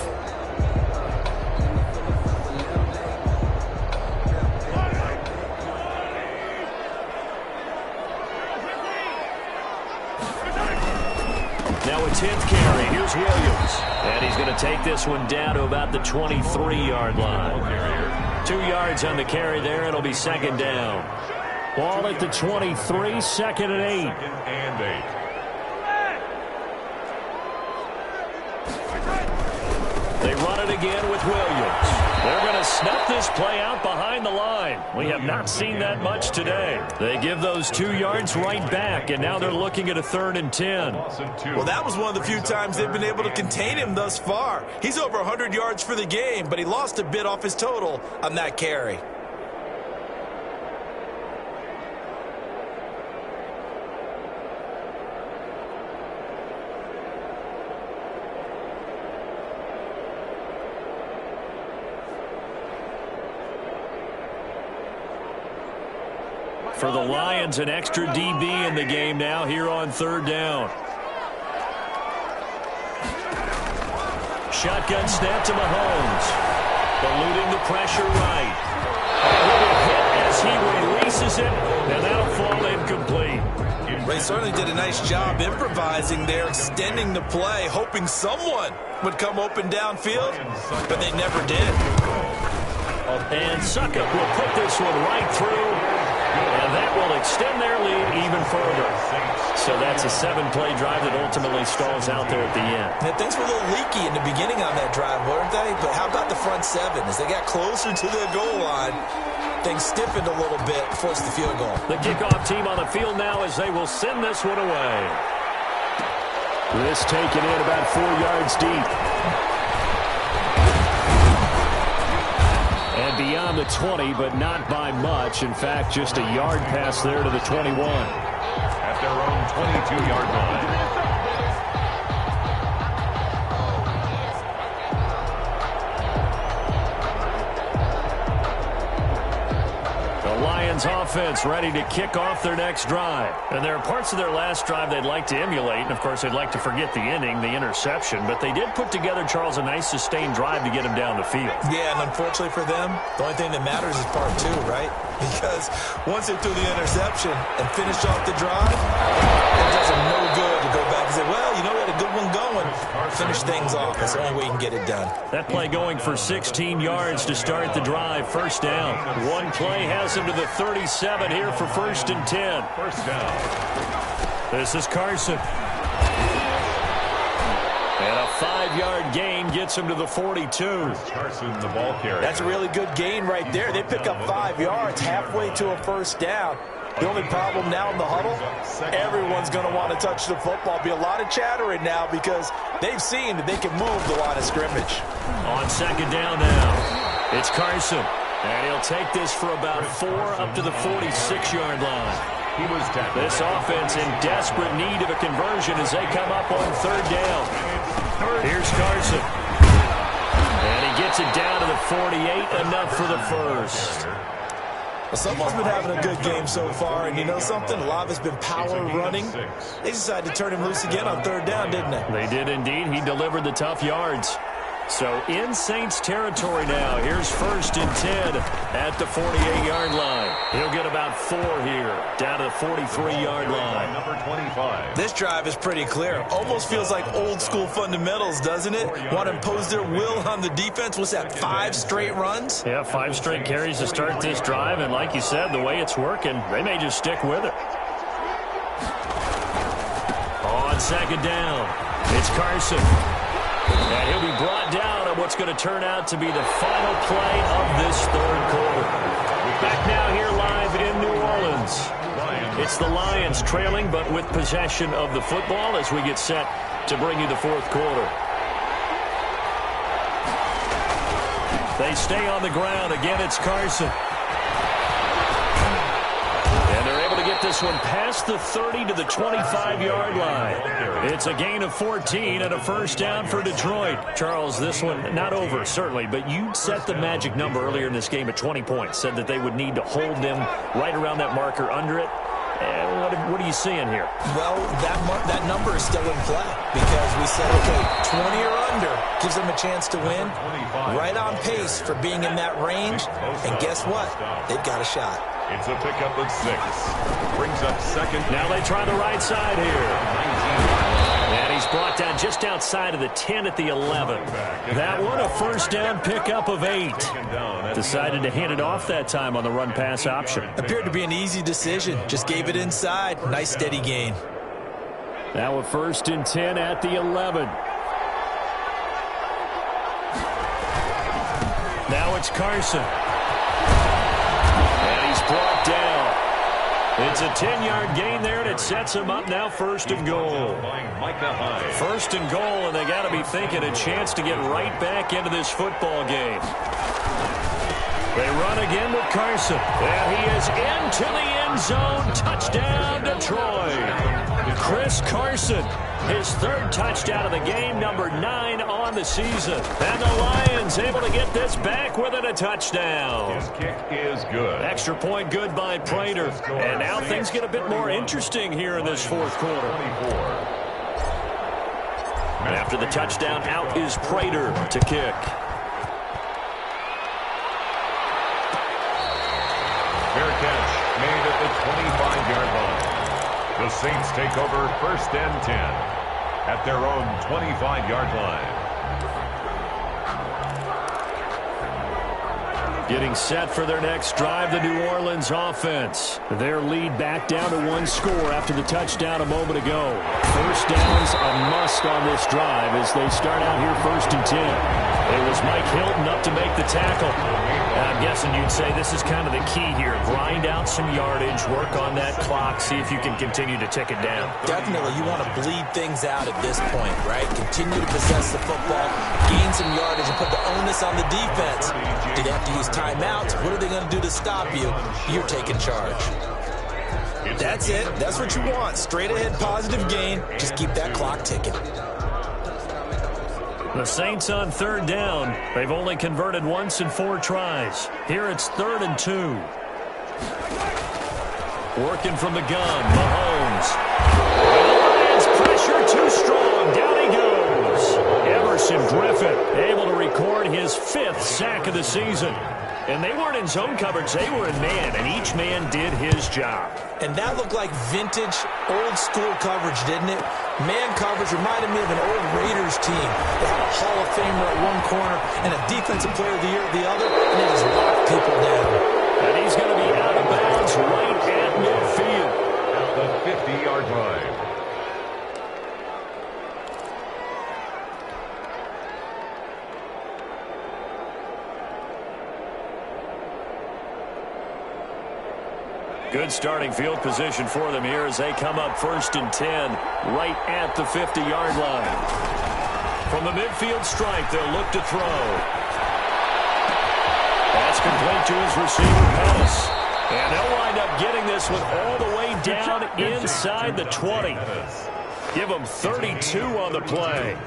Now a 10th carry. Here's Williams. And he's going to take this one down to about the 23-yard line. 2 yards on the carry there. It'll be second down. Ball at the 23, 2nd and 8. And 8. They run it again with Williams. They're going to snuff this play out behind the line. We have not seen that much today. They give those 2 yards right back, and now they're looking at a 3rd and 10. Well, that was one of the few times they've been able to contain him thus far. He's over 100 yards for the game, but he lost a bit off his total on that carry. For the Lions, an extra DB in the game now here on third down. Shotgun snap to Mahomes. Eluding the pressure right. A little hit as he releases it, and that'll fall incomplete. They certainly did a nice job improvising there, extending the play, hoping someone would come open downfield, but they never did. And Suckup will put this one right through, and that will extend their lead even further. So that's a 7-play drive that ultimately stalls out there at the end. And things were a little leaky in the beginning on that drive, weren't they? But how about the front seven? As they got closer to the goal line, things stiffened a little bit, forced the field goal. The kickoff team on the field now as they will send this one away. This taken in about 4 yards deep. And beyond the 20, but not by much. In fact, just a yard pass there to the 21. At their own 22-yard line. Offense ready to kick off their next drive. And there are parts of their last drive they'd like to emulate, and of course they'd like to forget the inning, the interception, but they did put together, Charles, a nice sustained drive to get him down the field. Yeah, and unfortunately for them, the only thing that matters is part 2, right? Because once they threw the interception and finished off the drive, it does them no good to go back and say, well, you know, we had a good one going. Finish things off. That's the only way you can get it done. That play going for 16 yards to start the drive. First down. One play has him to the 37 here for 1st and 10. First down. This is Carson. And a 5-yard gain gets him to the 42. Carson, the ball carrier. That's a really good gain right there. They pick up 5 yards halfway to a first down. The only problem now in the huddle, everyone's going to want to touch the football. Be a lot of chattering now because they've seen that they can move the line of scrimmage. On second down now, it's Carson. And he'll take this for about 4 up to the 46-yard line. He was tackled. This offense in desperate need of a conversion as they come up on third down. Here's Carson. And he gets it down to the 48, enough for the first. Well, someone's been having a good game so far, and you know something? A lot of it's been power running. They decided to turn him loose again on third down, didn't they? They did indeed. He delivered the tough yards. So in Saints territory now. Here's 1st and 10 at the 48-yard line. He'll get about 4 here, down to the 43-yard line. Number 25. This drive is pretty clear. Almost feels like old school fundamentals, doesn't it? Want to impose their will on the defense. What's that, 5 straight runs? Yeah, 5 straight carries to start this drive. And like you said, the way it's working, they may just stick with it. On second down, it's Carson. And he'll be brought down on what's going to turn out to be the final play of this third quarter. Back now here live in New Orleans. It's the Lions trailing, but with possession of the football as we get set to bring you the fourth quarter. They stay on the ground. Again, it's Carson. And they're able to get this one past the 30 to the 25-yard line. It's a gain of 14 and a first down for Detroit. Charles, this one not over, certainly, but you set the magic number earlier in this game at 20 points. Said that they would need to hold them right around that marker under it. What are you seeing here? Well, that number is still in play because we said, okay, 20 or under gives them a chance to win. Right on pace for being in that range. And guess what? They've got a shot. It's a pickup of 6. Brings up second. Now they try the right side here. And he's brought down just outside of the 10 at the 11. That one a first down pickup of 8. Decided to hand it off that time on the run-pass option. Appeared to be an easy decision. Just gave it inside. Nice steady gain. Now a 1st and 10 at the 11. Now it's Carson. And he's brought down. It's a 10-yard gain there, and it sets him up now 1st and goal. 1st and goal, and they got to be thinking a chance to get right back into this football game. They run again with Carson. And he is into the end zone. Touchdown, Detroit. Chris Carson His third touchdown of the game, number 9 on the season. And the Lions able to get this back within a touchdown. His kick is good. Extra point good by Prater. And now things get a bit more interesting here in this fourth quarter. After the touchdown, out is Prater to kick. Fair catch made at the 25-yard line. The Saints take over 1st and 10 at their own 25-yard line. Getting set for their next drive, the New Orleans offense. Their lead back down to 1 score after the touchdown a moment ago. First down's a must on this drive as they start out here 1st and 10. It was Mike Hilton up to make the tackle. I'm guessing you'd say this is kind of the key here. Grind out some yardage, work on that clock, see if you can continue to tick it down. Definitely, you want to bleed things out at this point, right? Continue to possess the football, gain some yardage, and put the onus on the defense. Do they have to use timeouts? What are they going to do to stop you? You're taking charge. That's it. That's what you want. Straight ahead positive gain. Just keep that clock ticking. The Saints on 3rd down. They've only converted once in 4 tries. Here it's 3rd and 2. Working from the gun, Mahomes. And the Lions pressure too strong. Down he goes. Everson Griffin able to record his 5th sack of the season. And they weren't in zone coverage. They were in man, and each man did his job. And that looked like vintage, old-school coverage, didn't it? Man coverage reminded me of an old Raiders team. They had a Hall of Famer at one corner and a Defensive Player of the Year at the other, and they just locked people down. And he's going to be out of bounds right at midfield. At the 50-yard line. Good starting field position for them here as they come up 1st and 10 right at the 50-yard line. From the midfield stripe, they'll look to throw. That's complete to his receiver, Pettis. And they'll wind up getting this one all the way down inside the 20. Give them 32 on the play.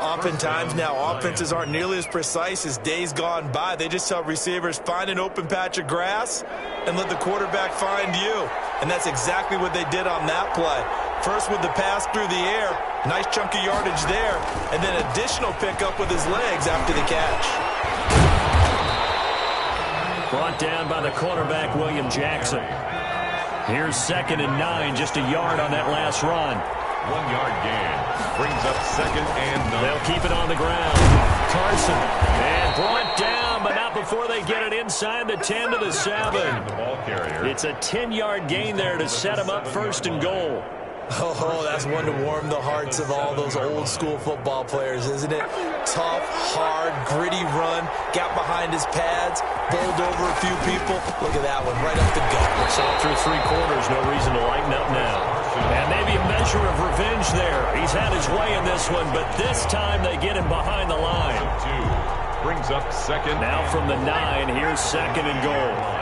Oftentimes now, offenses aren't nearly as precise as days gone by. They just tell receivers, find an open patch of grass and let the quarterback find you. And that's exactly what they did on that play. First with the pass through the air, nice chunk of yardage there, and then additional pickup with his legs after the catch. Brought down by the cornerback, William Jackson. Here's 2nd and 9, just a yard on that last run. 1-yard gain. Brings up 2nd and 9. They'll keep it on the ground. Carson. And brought down, but not before they get it inside the 10 to the 7. The ball carrier. It's a 10-yard gain there to set them up 1st and goal. Oh, that's one to warm the hearts of all those old-school football players, isn't it? Tough, hard, gritty run, got behind his pads, bowled over a few people. Look at that one, right up the gut. Saw through 3 quarters, no reason to lighten up now. And maybe a measure of revenge there. He's had his way in this one, but this time they get him behind the line. 2 brings up 2nd. Now from the 9, here's 2nd and goal.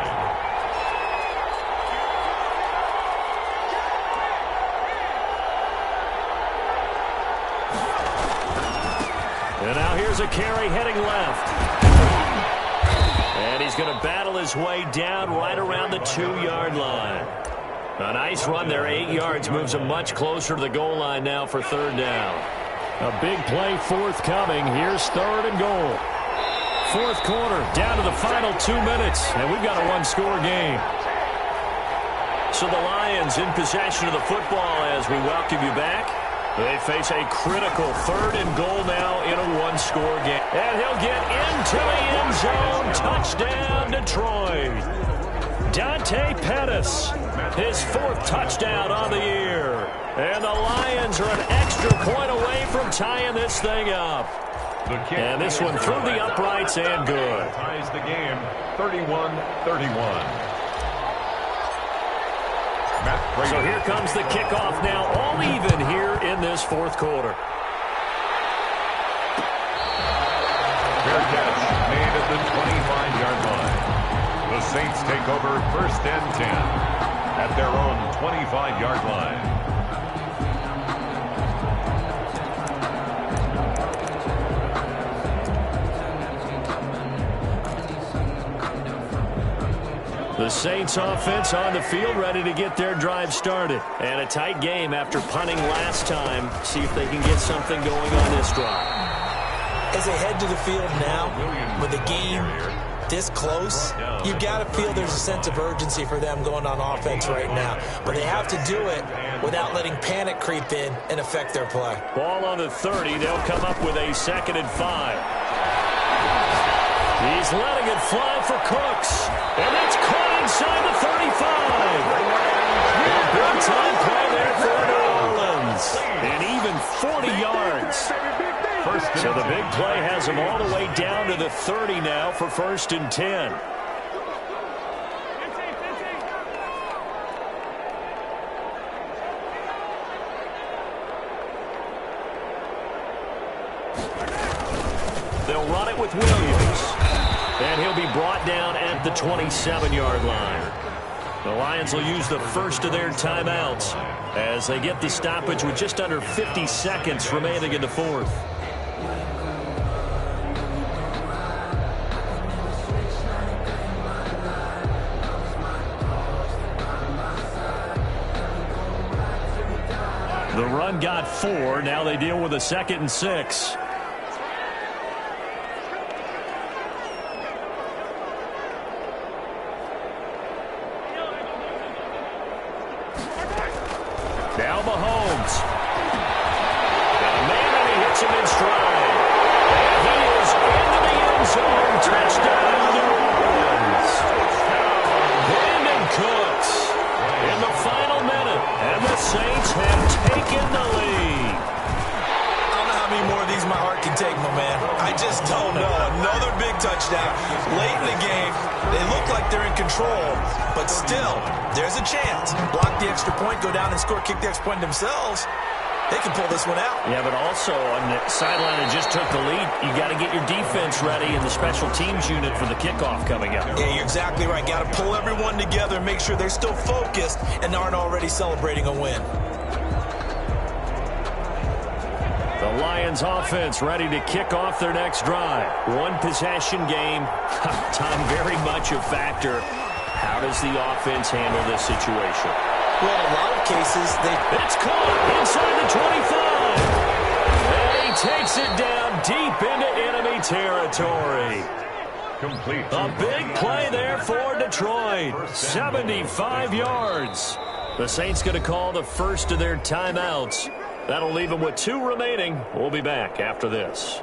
And now here's a carry heading left. And he's going to battle his way down right around the 2-yard line. A nice run there, 8 yards, moves him much closer to the goal line now for 3rd down. A big play forthcoming. Here's 3rd and goal. 4th quarter, down to the final 2 minutes, and we've got a 1-score game. So the Lions in possession of the football as we welcome you back. They face a critical 3rd and goal now in a 1-score game. And he'll get into the end zone. Touchdown, Detroit. Dante Pettis, his 4th touchdown on the year. And the Lions are an extra point away from tying this thing up. And this one through the uprights and good. Ties the game 31-31. So here comes the kickoff now, all even here in this 4th quarter. Fair catch made at the 25-yard line. The Saints take over 1st and 10 at their own 25-yard line. The Saints offense on the field, ready to get their drive started. And a tight game after punting last time. See if they can get something going on this drive. As they head to the field now, with the game this close, you've got to feel there's a sense of urgency for them going on offense right now. But they have to do it without letting panic creep in and affect their play. Ball on the 30. They'll come up with a 2nd and 5. He's letting it fly for Cooks. And it's caught inside the 35. Big time play there for New Orleans. And even 40 yards. So the big play has them all the way down to the 30 now for 1st and 10. They'll run it with Williams. And he'll be brought down at the 27-yard line. The Lions will use the first of their timeouts as they get the stoppage with just under 50 seconds remaining in the 4th. The run got 4. Now they deal with a 2nd and 6. Now Mahomes. Got a man and he hits him in stride. And he is into the end zone. Touchdown, New Orleans. Brandon Cooks in the final minute. And the Saints have taken the lead. I don't know how many more of these my heart can take, my man. I just don't know. Another big touchdown. Late in the game, they look like they're in control, but still, there's a chance. Block the extra point, go down and score, kick the extra point themselves. They can pull this one out. Yeah, but also on the sideline that just took the lead, you got to get your defense ready and the special teams unit for the kickoff coming up. Yeah, you're exactly right. Got to pull everyone together and make sure they're still focused and aren't already celebrating a win. The Lions offense ready to kick off their next drive. One possession game. Time very much a factor. How does the offense handle this situation? Well, in a lot of cases, it's caught inside the 25. And he takes it down deep into enemy territory. Complete. A big play there for Detroit. 75 yards. The Saints going to call the first of their timeouts. That'll leave them with 2 remaining. We'll be back after this.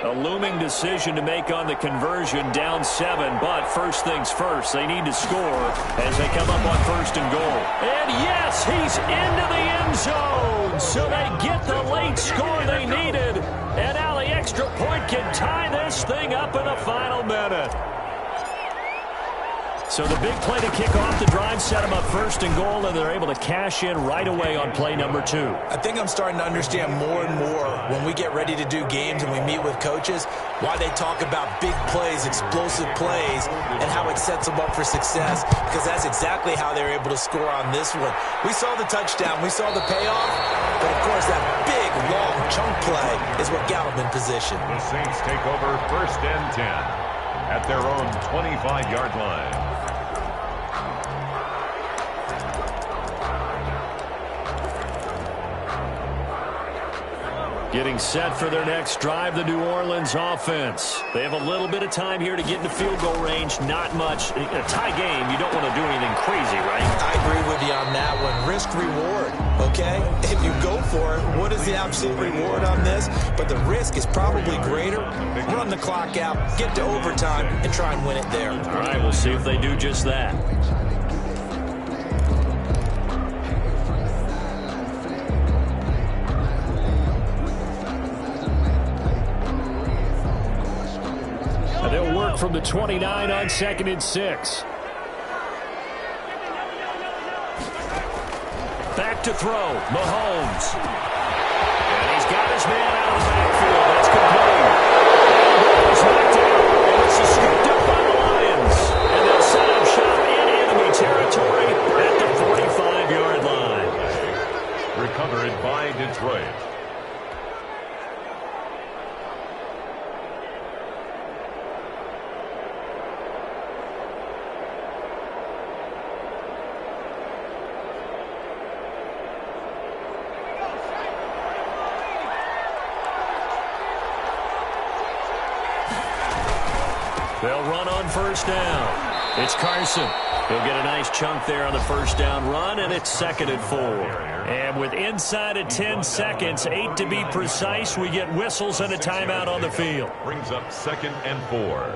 A looming decision to make on the conversion, down 7, but first things first, they need to score as they come up on 1st and goal. And yes, he's into the end zone, so they get the late score they needed, and now the extra point can tie this thing up in the final minute. So the big play to kick off the drive set them up 1st and goal, and they're able to cash in right away on play number 2. I think I'm starting to understand more and more when we get ready to do games and we meet with coaches why they talk about big plays, explosive plays, and how it sets them up for success, because that's exactly how they're able to score on this one. We saw the touchdown, we saw the payoff, but of course that big, long chunk play is what got them in position. The Saints take over 1st and 10 at their own 25-yard line. Getting set for their next drive, the New Orleans offense. They have a little bit of time here to get into field goal range. Not much. In a tie game, you don't want to do anything crazy, right? I agree with you on that one. Risk-reward, okay? If you go for it, what is the absolute reward on this? But the risk is probably greater. Run the clock out, get to overtime, and try and win it there. All right, we'll see if they do just that. They'll work from the 29 on 2nd and 6. Back to throw, Mahomes. And he's got his man out of the backfield. That's complete. He's knocked out, and it's scooped up by the Lions. And they'll set up shop in enemy territory at the 45-yard line. Recovered by Detroit. run on first down. It's Carson. He'll get a nice chunk there on the first down run, and it's 2nd and 4. And with inside of 10 seconds, 8 to be precise, we get whistles and a timeout on the field. Brings up 2nd and 4.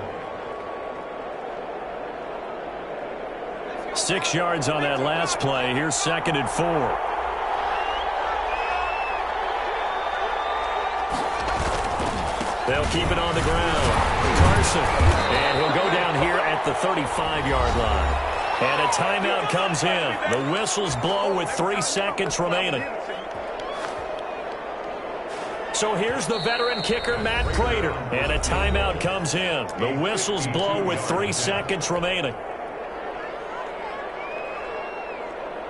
6 yards on that last play. Here's 2nd and 4. They'll keep it on the ground. Carson. And he'll go down here at the 35-yard line. And a timeout comes in. The whistles blow with 3 seconds remaining. So here's the veteran kicker, Matt Prater. And a timeout comes in. The whistles blow with 3 seconds remaining.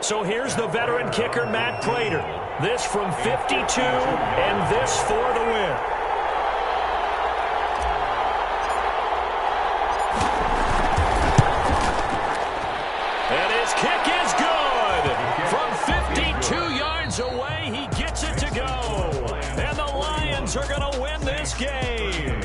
So here's the veteran kicker, Matt Prater. This from 52, and this for the win. And his kick is good. From 52 yards away, he gets it to go. And the Lions are going to win this game.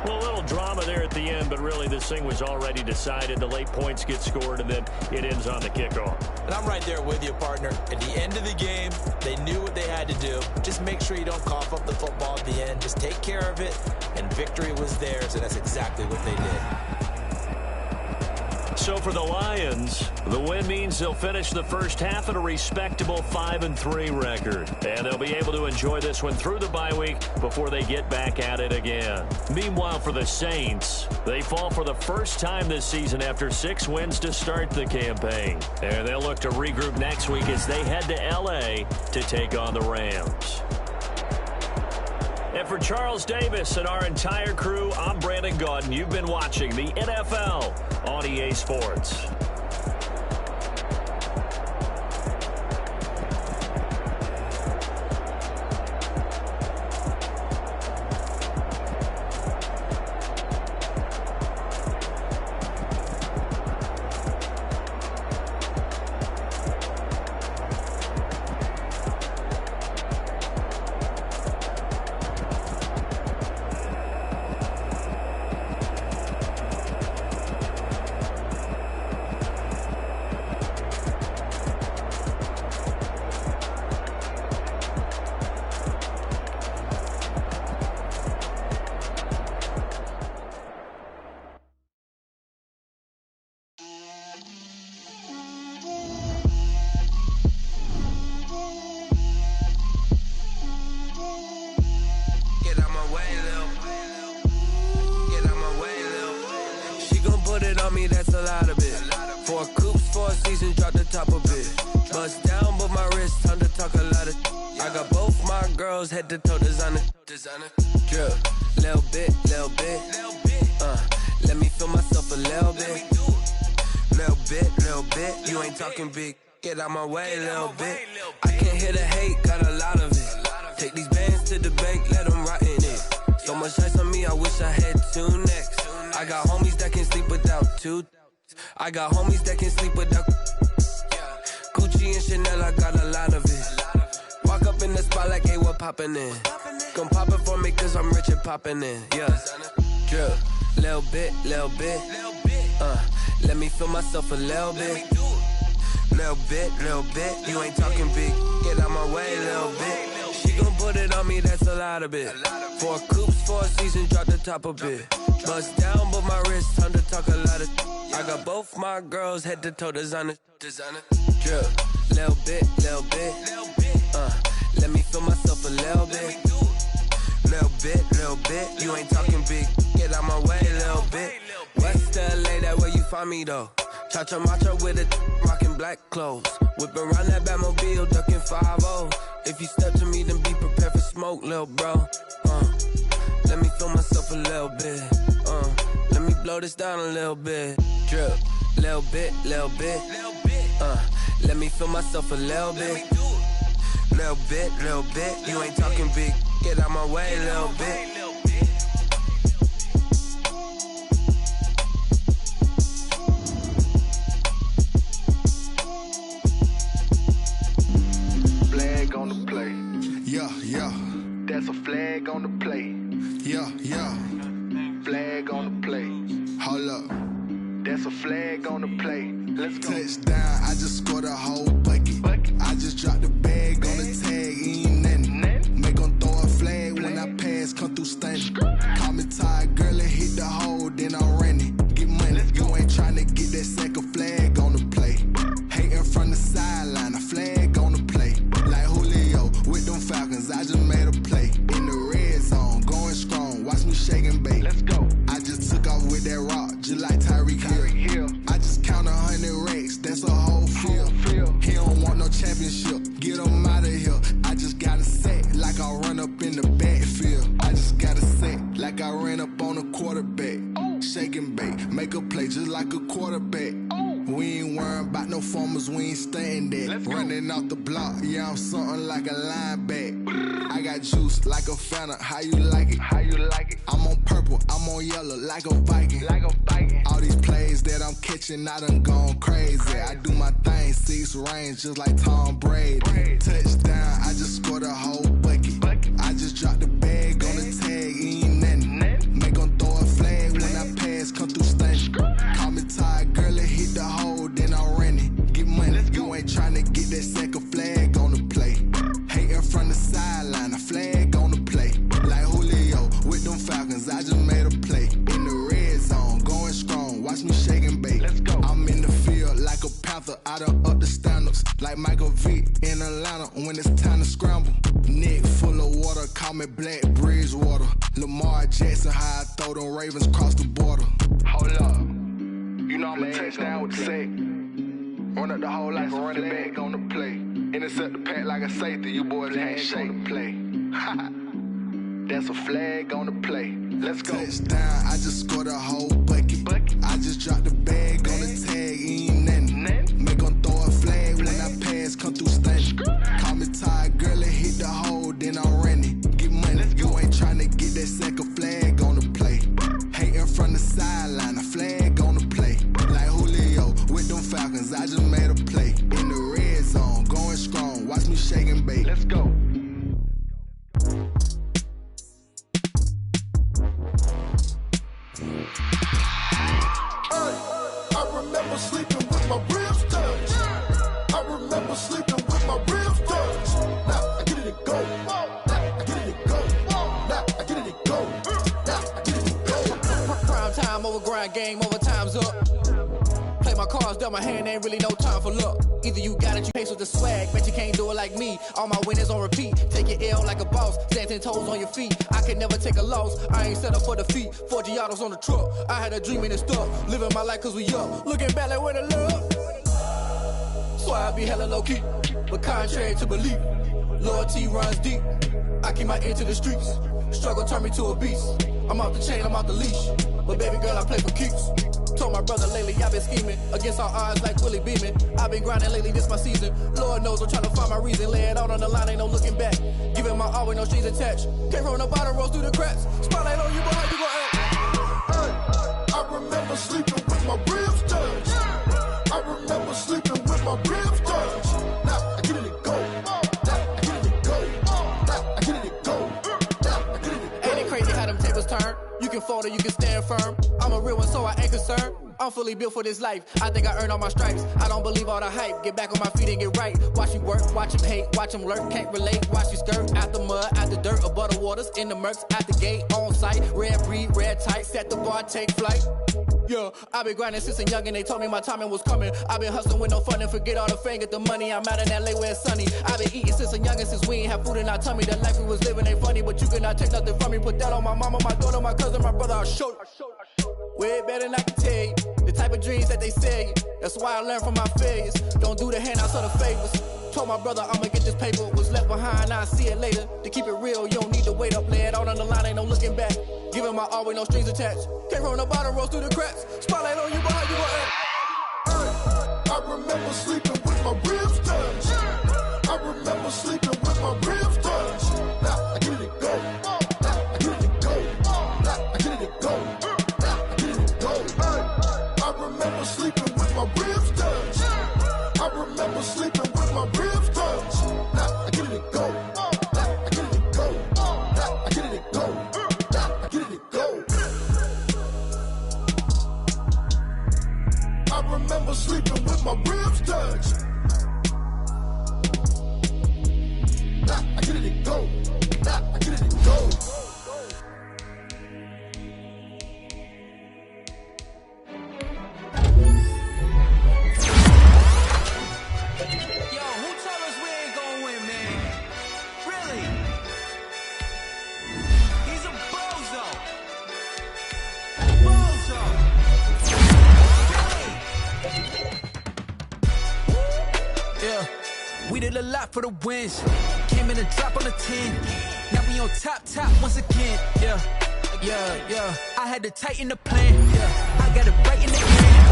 Well, a little drama there at the end, but really this thing was already decided. The late points get scored, and then it ends on the kickoff. And I'm right there with you, partner. At the end of the game, they knew what they had to do. Just make sure you don't cough up the football at the end. Just take care of it, and victory was theirs, and that's exactly what they did. So for the Lions, the win means they'll finish the first half at a respectable 5-3 record. And they'll be able to enjoy this one through the bye week before they get back at it again. Meanwhile, for the Saints, they fall for the first time this season after 6 wins to start the campaign. And they'll look to regroup next week as they head to L.A. to take on the Rams. And for Charles Davis and our entire crew, I'm Brandon Gaudin. You've been watching the NFL on EA Sports. That's a lot of it. 4 coops, 4 seasons, drop the top of it. Bust down, but my wrist, time to talk a lot of. I got both my girls head to toe designer. Drip, little bit. Let me feel myself a little bit. You ain't talking big. Get out my way a little bit. I can't hear the hate, got a lot of it. Take these bands to the bank, let them rot in it. So much ice on me, I wish I had 2 necks. I got homies that can sleep without 2. I got homies that can sleep without Gucci and Chanel, I got a lot of it. Walk up in the spot like, hey, what poppin' in? Come pop it for me, cause I'm rich and poppin' in. Yeah, drip, little bit. Let me feel myself a little bit. Little bit. You ain't talking big. Get out my way a little bit. She gon' put it on me, that's a lot of it. 4 coops, 4 seasons, drop the top of it. Bust down, but my wrist, time to talk a lot of. I got both my girls head to toe designer. Drip, little bit. Let me feel myself a little bit. Little bit. You ain't talking big. Get out my way a little bit. West LA, that where you find me though. Cha-cha matcha with it, rockin' black clothes. Whip around that Batmobile, ducking 5-0. If you step to me, then be prepared for smoke, lil' bro. Let me feel myself a little bit. Let me blow this down a little bit. Drip, little bit. Let me feel myself a little bit. Little bit. You ain't talking big. Get out my way a little bit. Flag on the play. Yeah. That's a flag on the play. Yeah. Flag on the play. Hold up. That's a flag on the play. Let's go. Touchdown, I just scored a whole bucket. I just dropped the bag on the tag, ain't nothing. Make them throw a flag when I pass, come through stunning. Call me tired, girl, and hit the hole, then I'm running. Get money, you ain't trying to get that second flag on the play. Hating from the sideline, a flag on the play. Like Julio with them Falcons, I just made a play. In the red zone, going strong, watch me shake and bake. Let's go. I just took off with that rock, just like Tyreek Hill. I just count 100 racks, that's a whole field. He don't want no championship, get him out of here. I just got a set, like I run up in the backfield. I just got a set, like I ran up on a quarterback. Shake and bake, make a play just like a quarterback. We ain't worrying about no formers, we ain't staying there. Running off the block, yeah, I'm something like a linebacker. I got juice like a Fanta, how you like it? How you like it? I'm on purple, I'm on yellow, like a Viking. Like a Viking. All these plays that I'm catching, I done gone crazy. I do my thing, 6 range, just like Tom Brady. Touchdown, I just scored a whole bucket. I just dropped the bag on the tag, ain't nothing. Make them throw a flag when I pass, come through stunning. Call me tired, girl, and hit the hole, then I'm running. Get money, you ain't trying to get that second flag on the play. Hating from the sideline, a flag on the play. Like Julio with them Falcons, I just made a play. In the red zone, going strong, watch me shake and bake. Let's go. I'm in the field like a Panther, I done up the standards. Like Michael Vick in Atlanta when it's time to scramble. Neck full of water, call me Black Bridgewater. Lamar Jackson, how I throw them Ravens cross the border. Hold up. You know I'm a touchdown with the sack. Run up the whole like a running back on the play. Intercept the pack like a safety, you boys ain't on the play. That's a flag on the play. Let's go. Touchdown, I just scored a whole bucket. I just dropped the bag on the tag, ain't nothing. Make them throw a flag when I pass, come through stunning. Call me tired, girl, and hit the hole, then I'm running. Get money, you ain't trying to get that second flag on the play. Hating from the sideline, a flag on the play. Like Julio with them Falcons, I just made a play. In the red zone, going strong, watch me shake and bake. Let's go. I remember sleeping with my ribs touched. I remember sleeping with my ribs touched. Now I get it and go. Now I get it and go. Now I get it and go. Now I get it and go. Prime time over grind game, over time's up. Play my cards, dealt my hand, ain't really no time for luck. Either you got it, you pace with the swag, bet you can't do it like me. All my winners on repeat, take your L like a boss, stand 10 toes on your feet. I can never take a loss, I ain't set up for defeat. 4 Giottos on the truck, I had a dream and it stuck. Living my life cause we up, looking back like where the love. So I be hella low key, but contrary to belief, loyalty runs deep. I keep my ear to the streets, struggle turn me to a beast. I'm off the chain, I'm off the leash, but baby girl I play for keeps. Told my brother lately I've been scheming against all odds like Willie Beeman. I've been grinding lately, this my season. Lord knows I'm trying to find my reason. Lay it out on the line, ain't no looking back. Giving my all with no strings attached. Came from the bottom, rose through the cracks. Spotlight on you, boy, how you gon' act? I remember sleeping with my ribs touched. I remember sleeping with my ribs touched. Now I get it and go. Now I get it and go. Now I get it and go. Now I get it and go. Ain't it crazy how them tables turn? You can fold or you can stand firm. I'm a real one, so I ain't concerned. I'm fully built for this life. I think I earned all my stripes. I don't believe all the hype. Get back on my feet and get right. Watch you work, watch him hate, watch him lurk. Can't relate, watch you skirt. Out the mud, out the dirt, above the waters, in the murks, at the gate, on site. Red breed, red tight, set the bar, take flight. Yeah, I been grinding since a young and they told me my timing was coming. I been hustling with no fun and forget all the fame, get the money. I'm out in LA where it's sunny. I been eating since a young and since we ain't have food in our tummy. The life we was living ain't funny, but you cannot take nothing from me. Put that on my mama, my daughter, my cousin, my brother, I'll show you. Way better than I can tell you. The type of dreams that they sell you. That's why I learned from my failures. Don't do the handouts or the favors. Told my brother I'ma get this paper. Was left behind, I'll see it later. To keep it real, you don't need to wait up. Lay it out on the line, ain't no looking back. Giving my all with no strings attached. Came from the bottom, rose through the cracks. Spotlight on you, boy, how you gon' act? I remember sleeping with my ribs touched. I remember sleeping with my ribs touched. Now I get it and go. Now I get it and go. Now I get it and go. Now I get it and go. I remember sleeping with my ribs touched. I remember sleeping with my ribs touched. Now I get it and go. Now I get it and go. Now I get it and go. Now I get it and go. remember sleeping with my ribs touched. Nah, I get it and go. Nah, I get it and go. We did a lot for the wins. Came in and drop on the 10. Now we on top once again. Yeah. I had to tighten the plan. Yeah. I got it right in the end.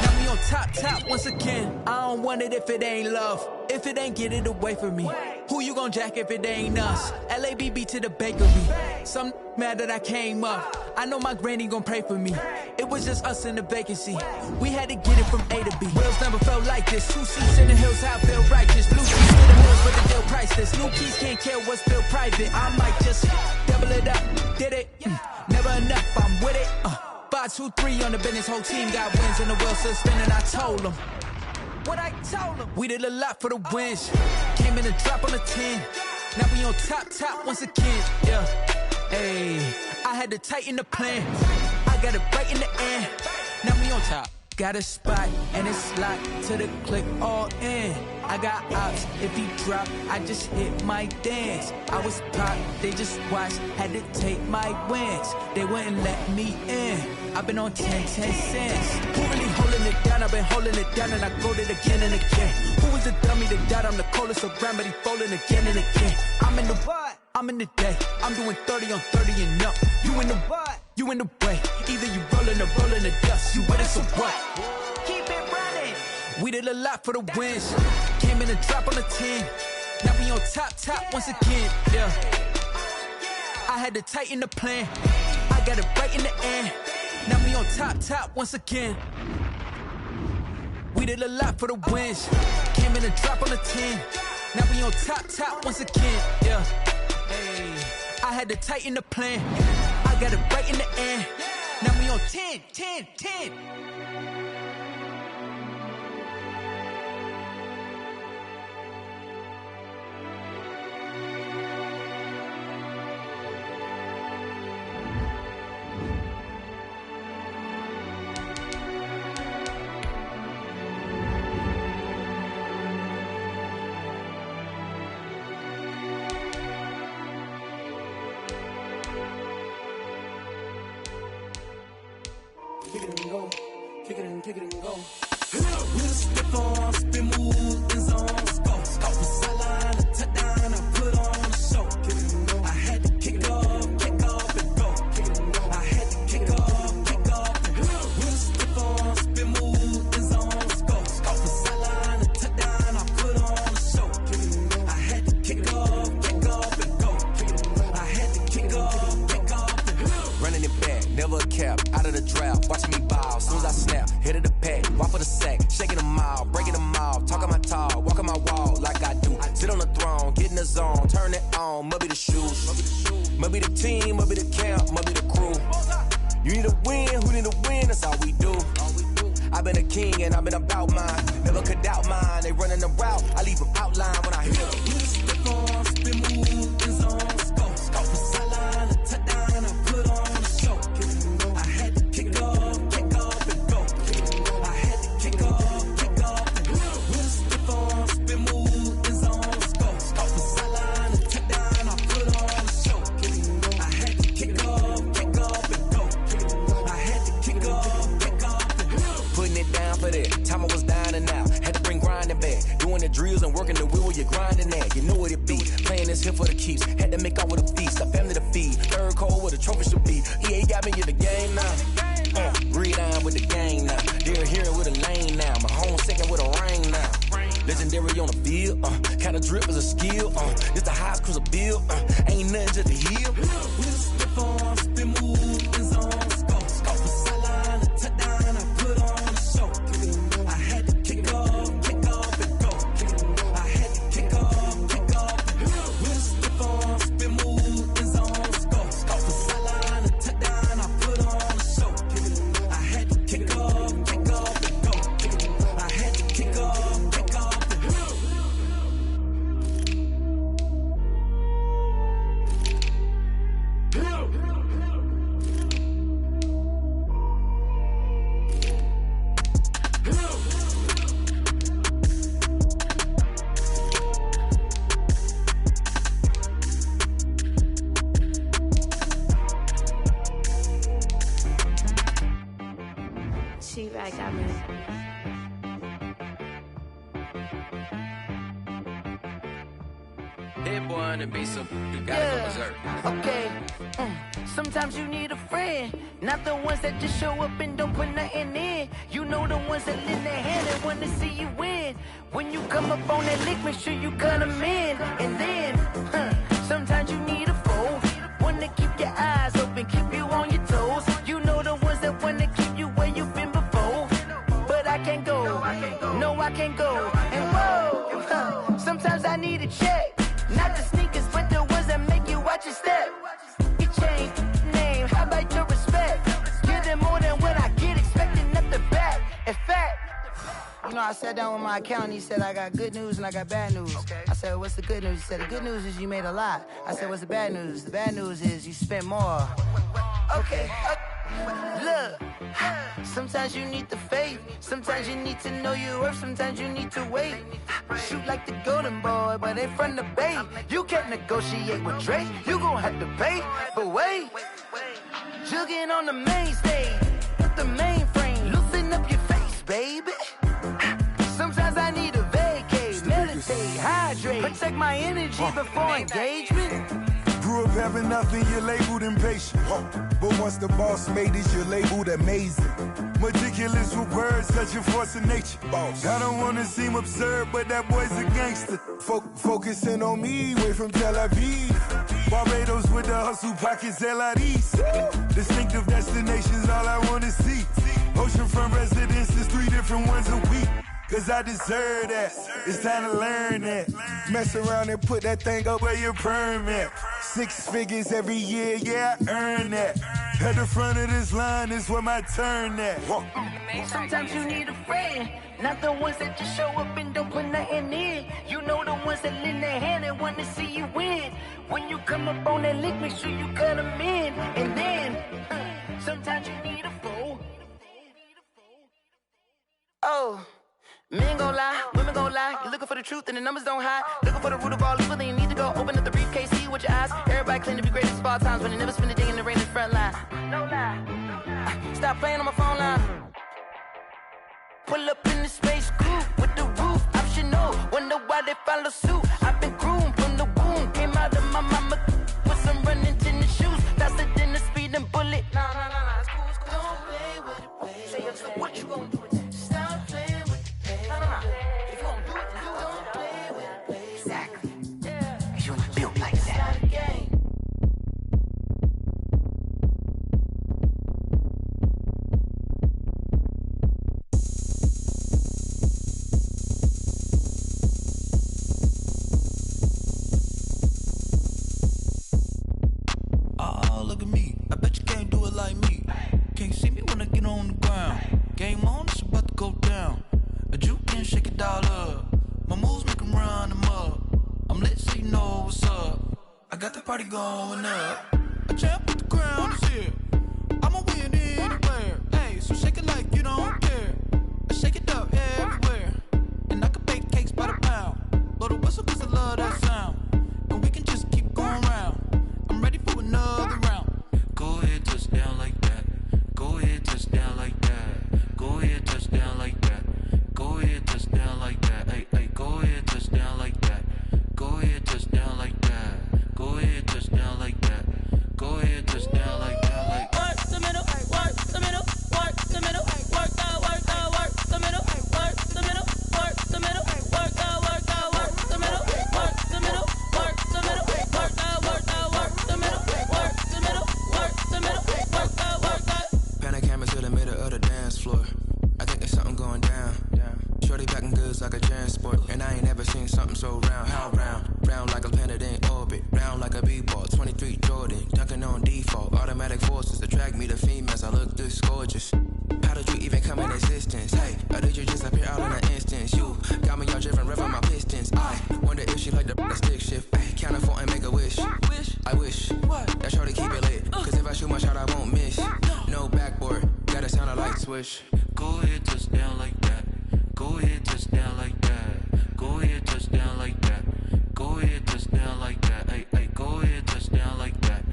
Now we on top once again. I don't want it if it ain't love. If it ain't, get it away from me. Who you gon' jack if it ain't us? LABB to the bakery. Some mad that I came up. I know my granny gon' pray for me. It was just us in the vacancy. We had to get it from A to B. Wheels never felt like this. 2 seats in the hills, how I feel righteous. Blue seats for the hills, but the deal priceless. New keys can't kill what's still private. I might just double it up. Did it? Never enough, I'm with it. 5, 2, 3 on the business. Whole team got wins and the wheels still spinning. I told them. What I told them. We did a lot for the wins. Came in and drop on the 10. Now we on top once again. Yeah. Hey, I had to tighten the plan. I got it right in the end. Now we on top. Got a spot and it's locked to the click all in. I got ops, if he drop, I just hit my dance. I was pop, they just watched, had to take my wins. They wouldn't let me in. I've been on 10 cents. Who really holding it down? I've been holding it down and I go it again and again. Who was the dummy that died? I'm the coldest around, but he falling again and again. I'm in the what? I'm in the day. I'm doing 30 on 30 and up. You in the what? You in the way. Either you rolling or rolling the dust. You with it, so what? Keep it running. We did a lot for the wins. Came in and drop on the 10. Now we on top once again. Yeah. I had to tighten the plan. I got it right in the end. Now we on top once again. We did a lot for the wins. Came in and drop on the 10. Now we on top once again. Yeah. Hey, I had to tighten the plan. I got it right in the end. Now we on 10. Kick it and go. We'll step on, spin move, in zone, score. Off the sideline, a touchdown, I put on a show. I had to kick off and go. I had to kick off and go. We'll step on, spin move, in zone, score. Off the sideline, a touchdown, I put on a show. I had to kick off and go. I had to kick off and go. Running it back, never a cap, out of the draft, watching me ball. Soon as I snap, hit of the pack, walk for the sack, shaking them out, breaking them off, talking my talk, walking my wall like I do. Sit on the throne, get in the zone, turn it on, must be the shoes, must be the team, must be the camp, must be the crew. You need a win, who need a win, that's all we do. I've been a king and I've been about mine, never could doubt mine, they running the route, I leave them outline when I hear them. Step on, spin move, in zone, score, off the sideline, a touchdown, I put on a show. I had to kick off and go. I had to kick off and go. We'll step on, spin move, in zone, score. Off the sideline, a touchdown, I put on a show. I had to kick off and go. I had to kick off and go. Putting it down for that. Time I was down and out. Had to bring grinding back. Doing the drills and working the wheel where you're grinding at. You know what it be. Playing this here for the keeps. Had to make out with a feast. A family to feed. Third cold where the trophy should be. EA got me in the game now. Read on with the game now. They're hearing with a lane now. My home second with a ring now. Legendary on the field. Kind of drip is a skill. This the highest cruiser bill. Ain't nothing just a heel. We'll step on, spin move, in zone, score. Off the sideline, a touchdown, I put on a show. I had to kick off and go. I had to kick off and go. We'll step on, spin move, in zone, score. Off the sideline, a touchdown, I put on a show. I had to kick off and go. back at me. Hit boy on the beat, so you gotta go berserk. Okay. Sometimes you need a friend, not the ones that just show up and don't put nothing in. You know the ones that lend their hand and wanna see you win. When you come up on that lick, make sure you cut them in. And then, sometimes you need a foe, one to keep your eyes open, keep you on your toes. You know the ones that wanna keep you where you've been before. But I can't go, no I can't go. And whoa, sometimes I need a check. Not the sneakers, but the ones that make you watch your step. You change name, how about your respect? Give them more than what I get, expecting up the back. In fact, you know, I sat down with my accountant, he said, I got good news and I got bad news. I said, what's the good news? He said, the good news is you made a lot. I said, what's the bad news? The bad news is you spent more. Okay. Look, sometimes you need the faith, sometimes you need to know your worth, sometimes you need to wait. Shoot like the golden boy, but ain't from the bay. You can't negotiate with Drake, you gon' have to pay. But wait, jugging on the main stage, with the mainframe, loosen up your face, baby. Sometimes I need a vacate, meditate, hydrate, protect my energy before engagement. Grew up having nothing, you're labeled impatient. But once the boss made it, you're labeled amazing. Meticulous with words, such a force of nature. I don't wanna seem absurd, but that boy's a gangster. Focusing on me, way from Tel Aviv. Barbados with the hustle pockets, LIDs. Distinctive destinations, all I wanna see. Oceanfront residences, 3 different ones a week. Cause I deserve that, it's time to learn that. Mess around and put that thing up where your permit. 6 figures every year, yeah, I earn that. At the front of this line is where my turn at. Sometimes you need a friend, not the ones that just show up and don't put nothing in. You know the ones that lend their hand and want to see you win. When you come up on that lick, make sure you cut them in. And then, sometimes you need a foe. Oh. Men gon' lie, women gon' lie. You're looking for the truth and the numbers don't hide. Looking for the root of all evil, then you need to go open up the briefcase, see with your eyes. Everybody claim to be greatest of all times, but they never spend a day in the rain in the front line. No lie. Stop playing on my phone line. Pull up in the space coupe with the roof optional. Wonder why they follow suit. I've been groomed from the womb. Came out of my mama with some running tennis shoes. Faster than the speeding bullet. Nah, it's cool, it's cool. Don't play with it, baby. Say what you gon' do? Stop playing. If you gon' do it, then don't play with it, baby. Exactly. Yeah. Cause you ain't built like that. It's not a game. Oh, look at me. I bet you can't do it like me. Can't see me when I get on the ground. Game on, it's about to go down. A juke and shake it all up. My moves make them run them up. I'm lit so you know what's up. I got the party going up. A champ with the crown is here. I'ma win anywhere. Hey, so shake it like you don't care. I shake it up everywhere. And I can bake cakes by the pound. Blow the whistle cause I love that sound. And we can just keep going round. I'm ready for another round. Go ahead, touch down like that. Go ahead, touch down like that. Go ahead, touch down like that. Go ahead, touch down like that. Hey, go ahead, touch down like that. Go ahead, touch down like that. Go ahead, touch down like that. Go ahead, touch down like that. Like work the middle, work the middle, work the middle, work out, work the middle, work the middle, work the middle, work out, work the middle, work the middle, work the middle, work out, work the middle, work the middle, work the middle, work out, work out. Pan a camera to the middle of the dance floor. I think there's something going down. Shorty packing goods like a transport. And I ain't never seen something so round. How round? Round like a planet in orbit. Round like a b-ball. 23 Jordan. Dunking on default. Automatic forces attract me to females. I look this gorgeous. How did you even come in existence? Hey, or did you just appear out in an instance? You got me all driven, revving my pistons. I wonder if she like the stick shift. Ay, count a 4 and make a wish. I wish that shorty keep it lit. Cause if I shoot my shot, I won't miss. No backboard. Gotta sound a light switch. Go ahead, touch down like that. Go ahead, touch down like that. Go ahead, touch down like that. Go ahead, touch down like that. Hey, go ahead, touch down like that.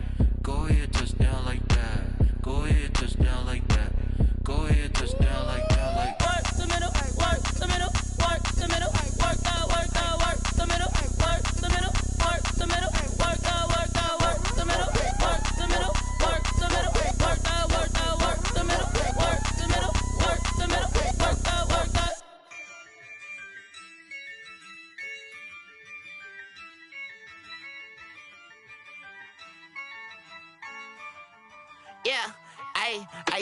Go ahead, touch down like that. Go ahead, touch down like that. Go ahead, touch down like that.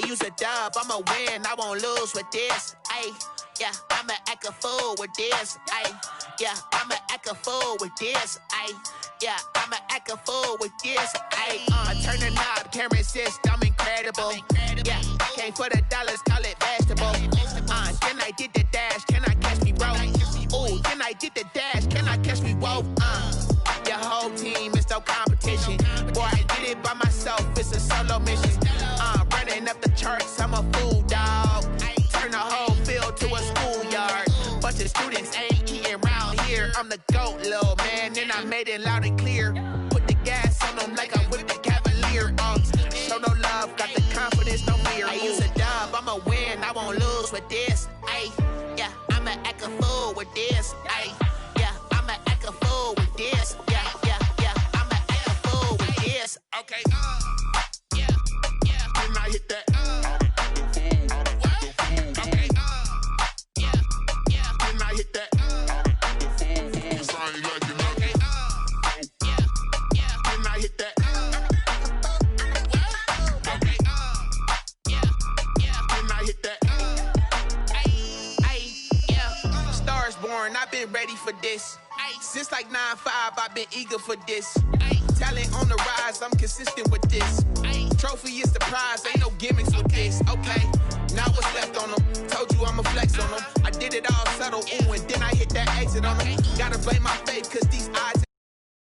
use a dub, I'ma win, I won't lose with this. Ayy, yeah, I'ma act a fool with this. Ayy, yeah, I'ma act a fool with this. Ayy, yeah, I'ma act a fool with this. Ayy, I turn the knob, can't resist, I'm incredible. Yeah, came for the dollars, call it vegetable. Then I did the dash, can I catch me, bro? Ooh, then I did the dash, can I catch me, whoa? Your whole team is no competition. Boy, I did it by myself, it's a solo mission. Running up the charts, I'm a fool, dog. Turn the whole field to a schoolyard. Bunch of students ain't eating round here. I'm the GOAT, little man, and I made it loud and clear. Put the gas on them like I'm with the Cavalier. Show no love, got the confidence, no fear. I use a dub, I'ma win, I won't lose with this. Ay, yeah, I'ma act a fool with this. Ay, yeah, I'ma act a fool with this. Yeah, yeah, yeah, I'ma act a fool with this. Okay, yeah, yeah, then I hit that. Okay, yeah, yeah, then I hit that. Cause I ain't like it. Okay, yeah, yeah, then I hit that. Okay, yeah, yeah, then I hit that. Yeah, stars born, I've been ready for this. Since like 9-5, I've been eager for this. Talent on the rise, I'm consistent with this. Trophy is the prize, ain't no gimmicks with this. Okay, now what's left on them? Told you I'ma flex on them. I did it all subtle, ooh, and then I hit that exit on them. Gotta blame my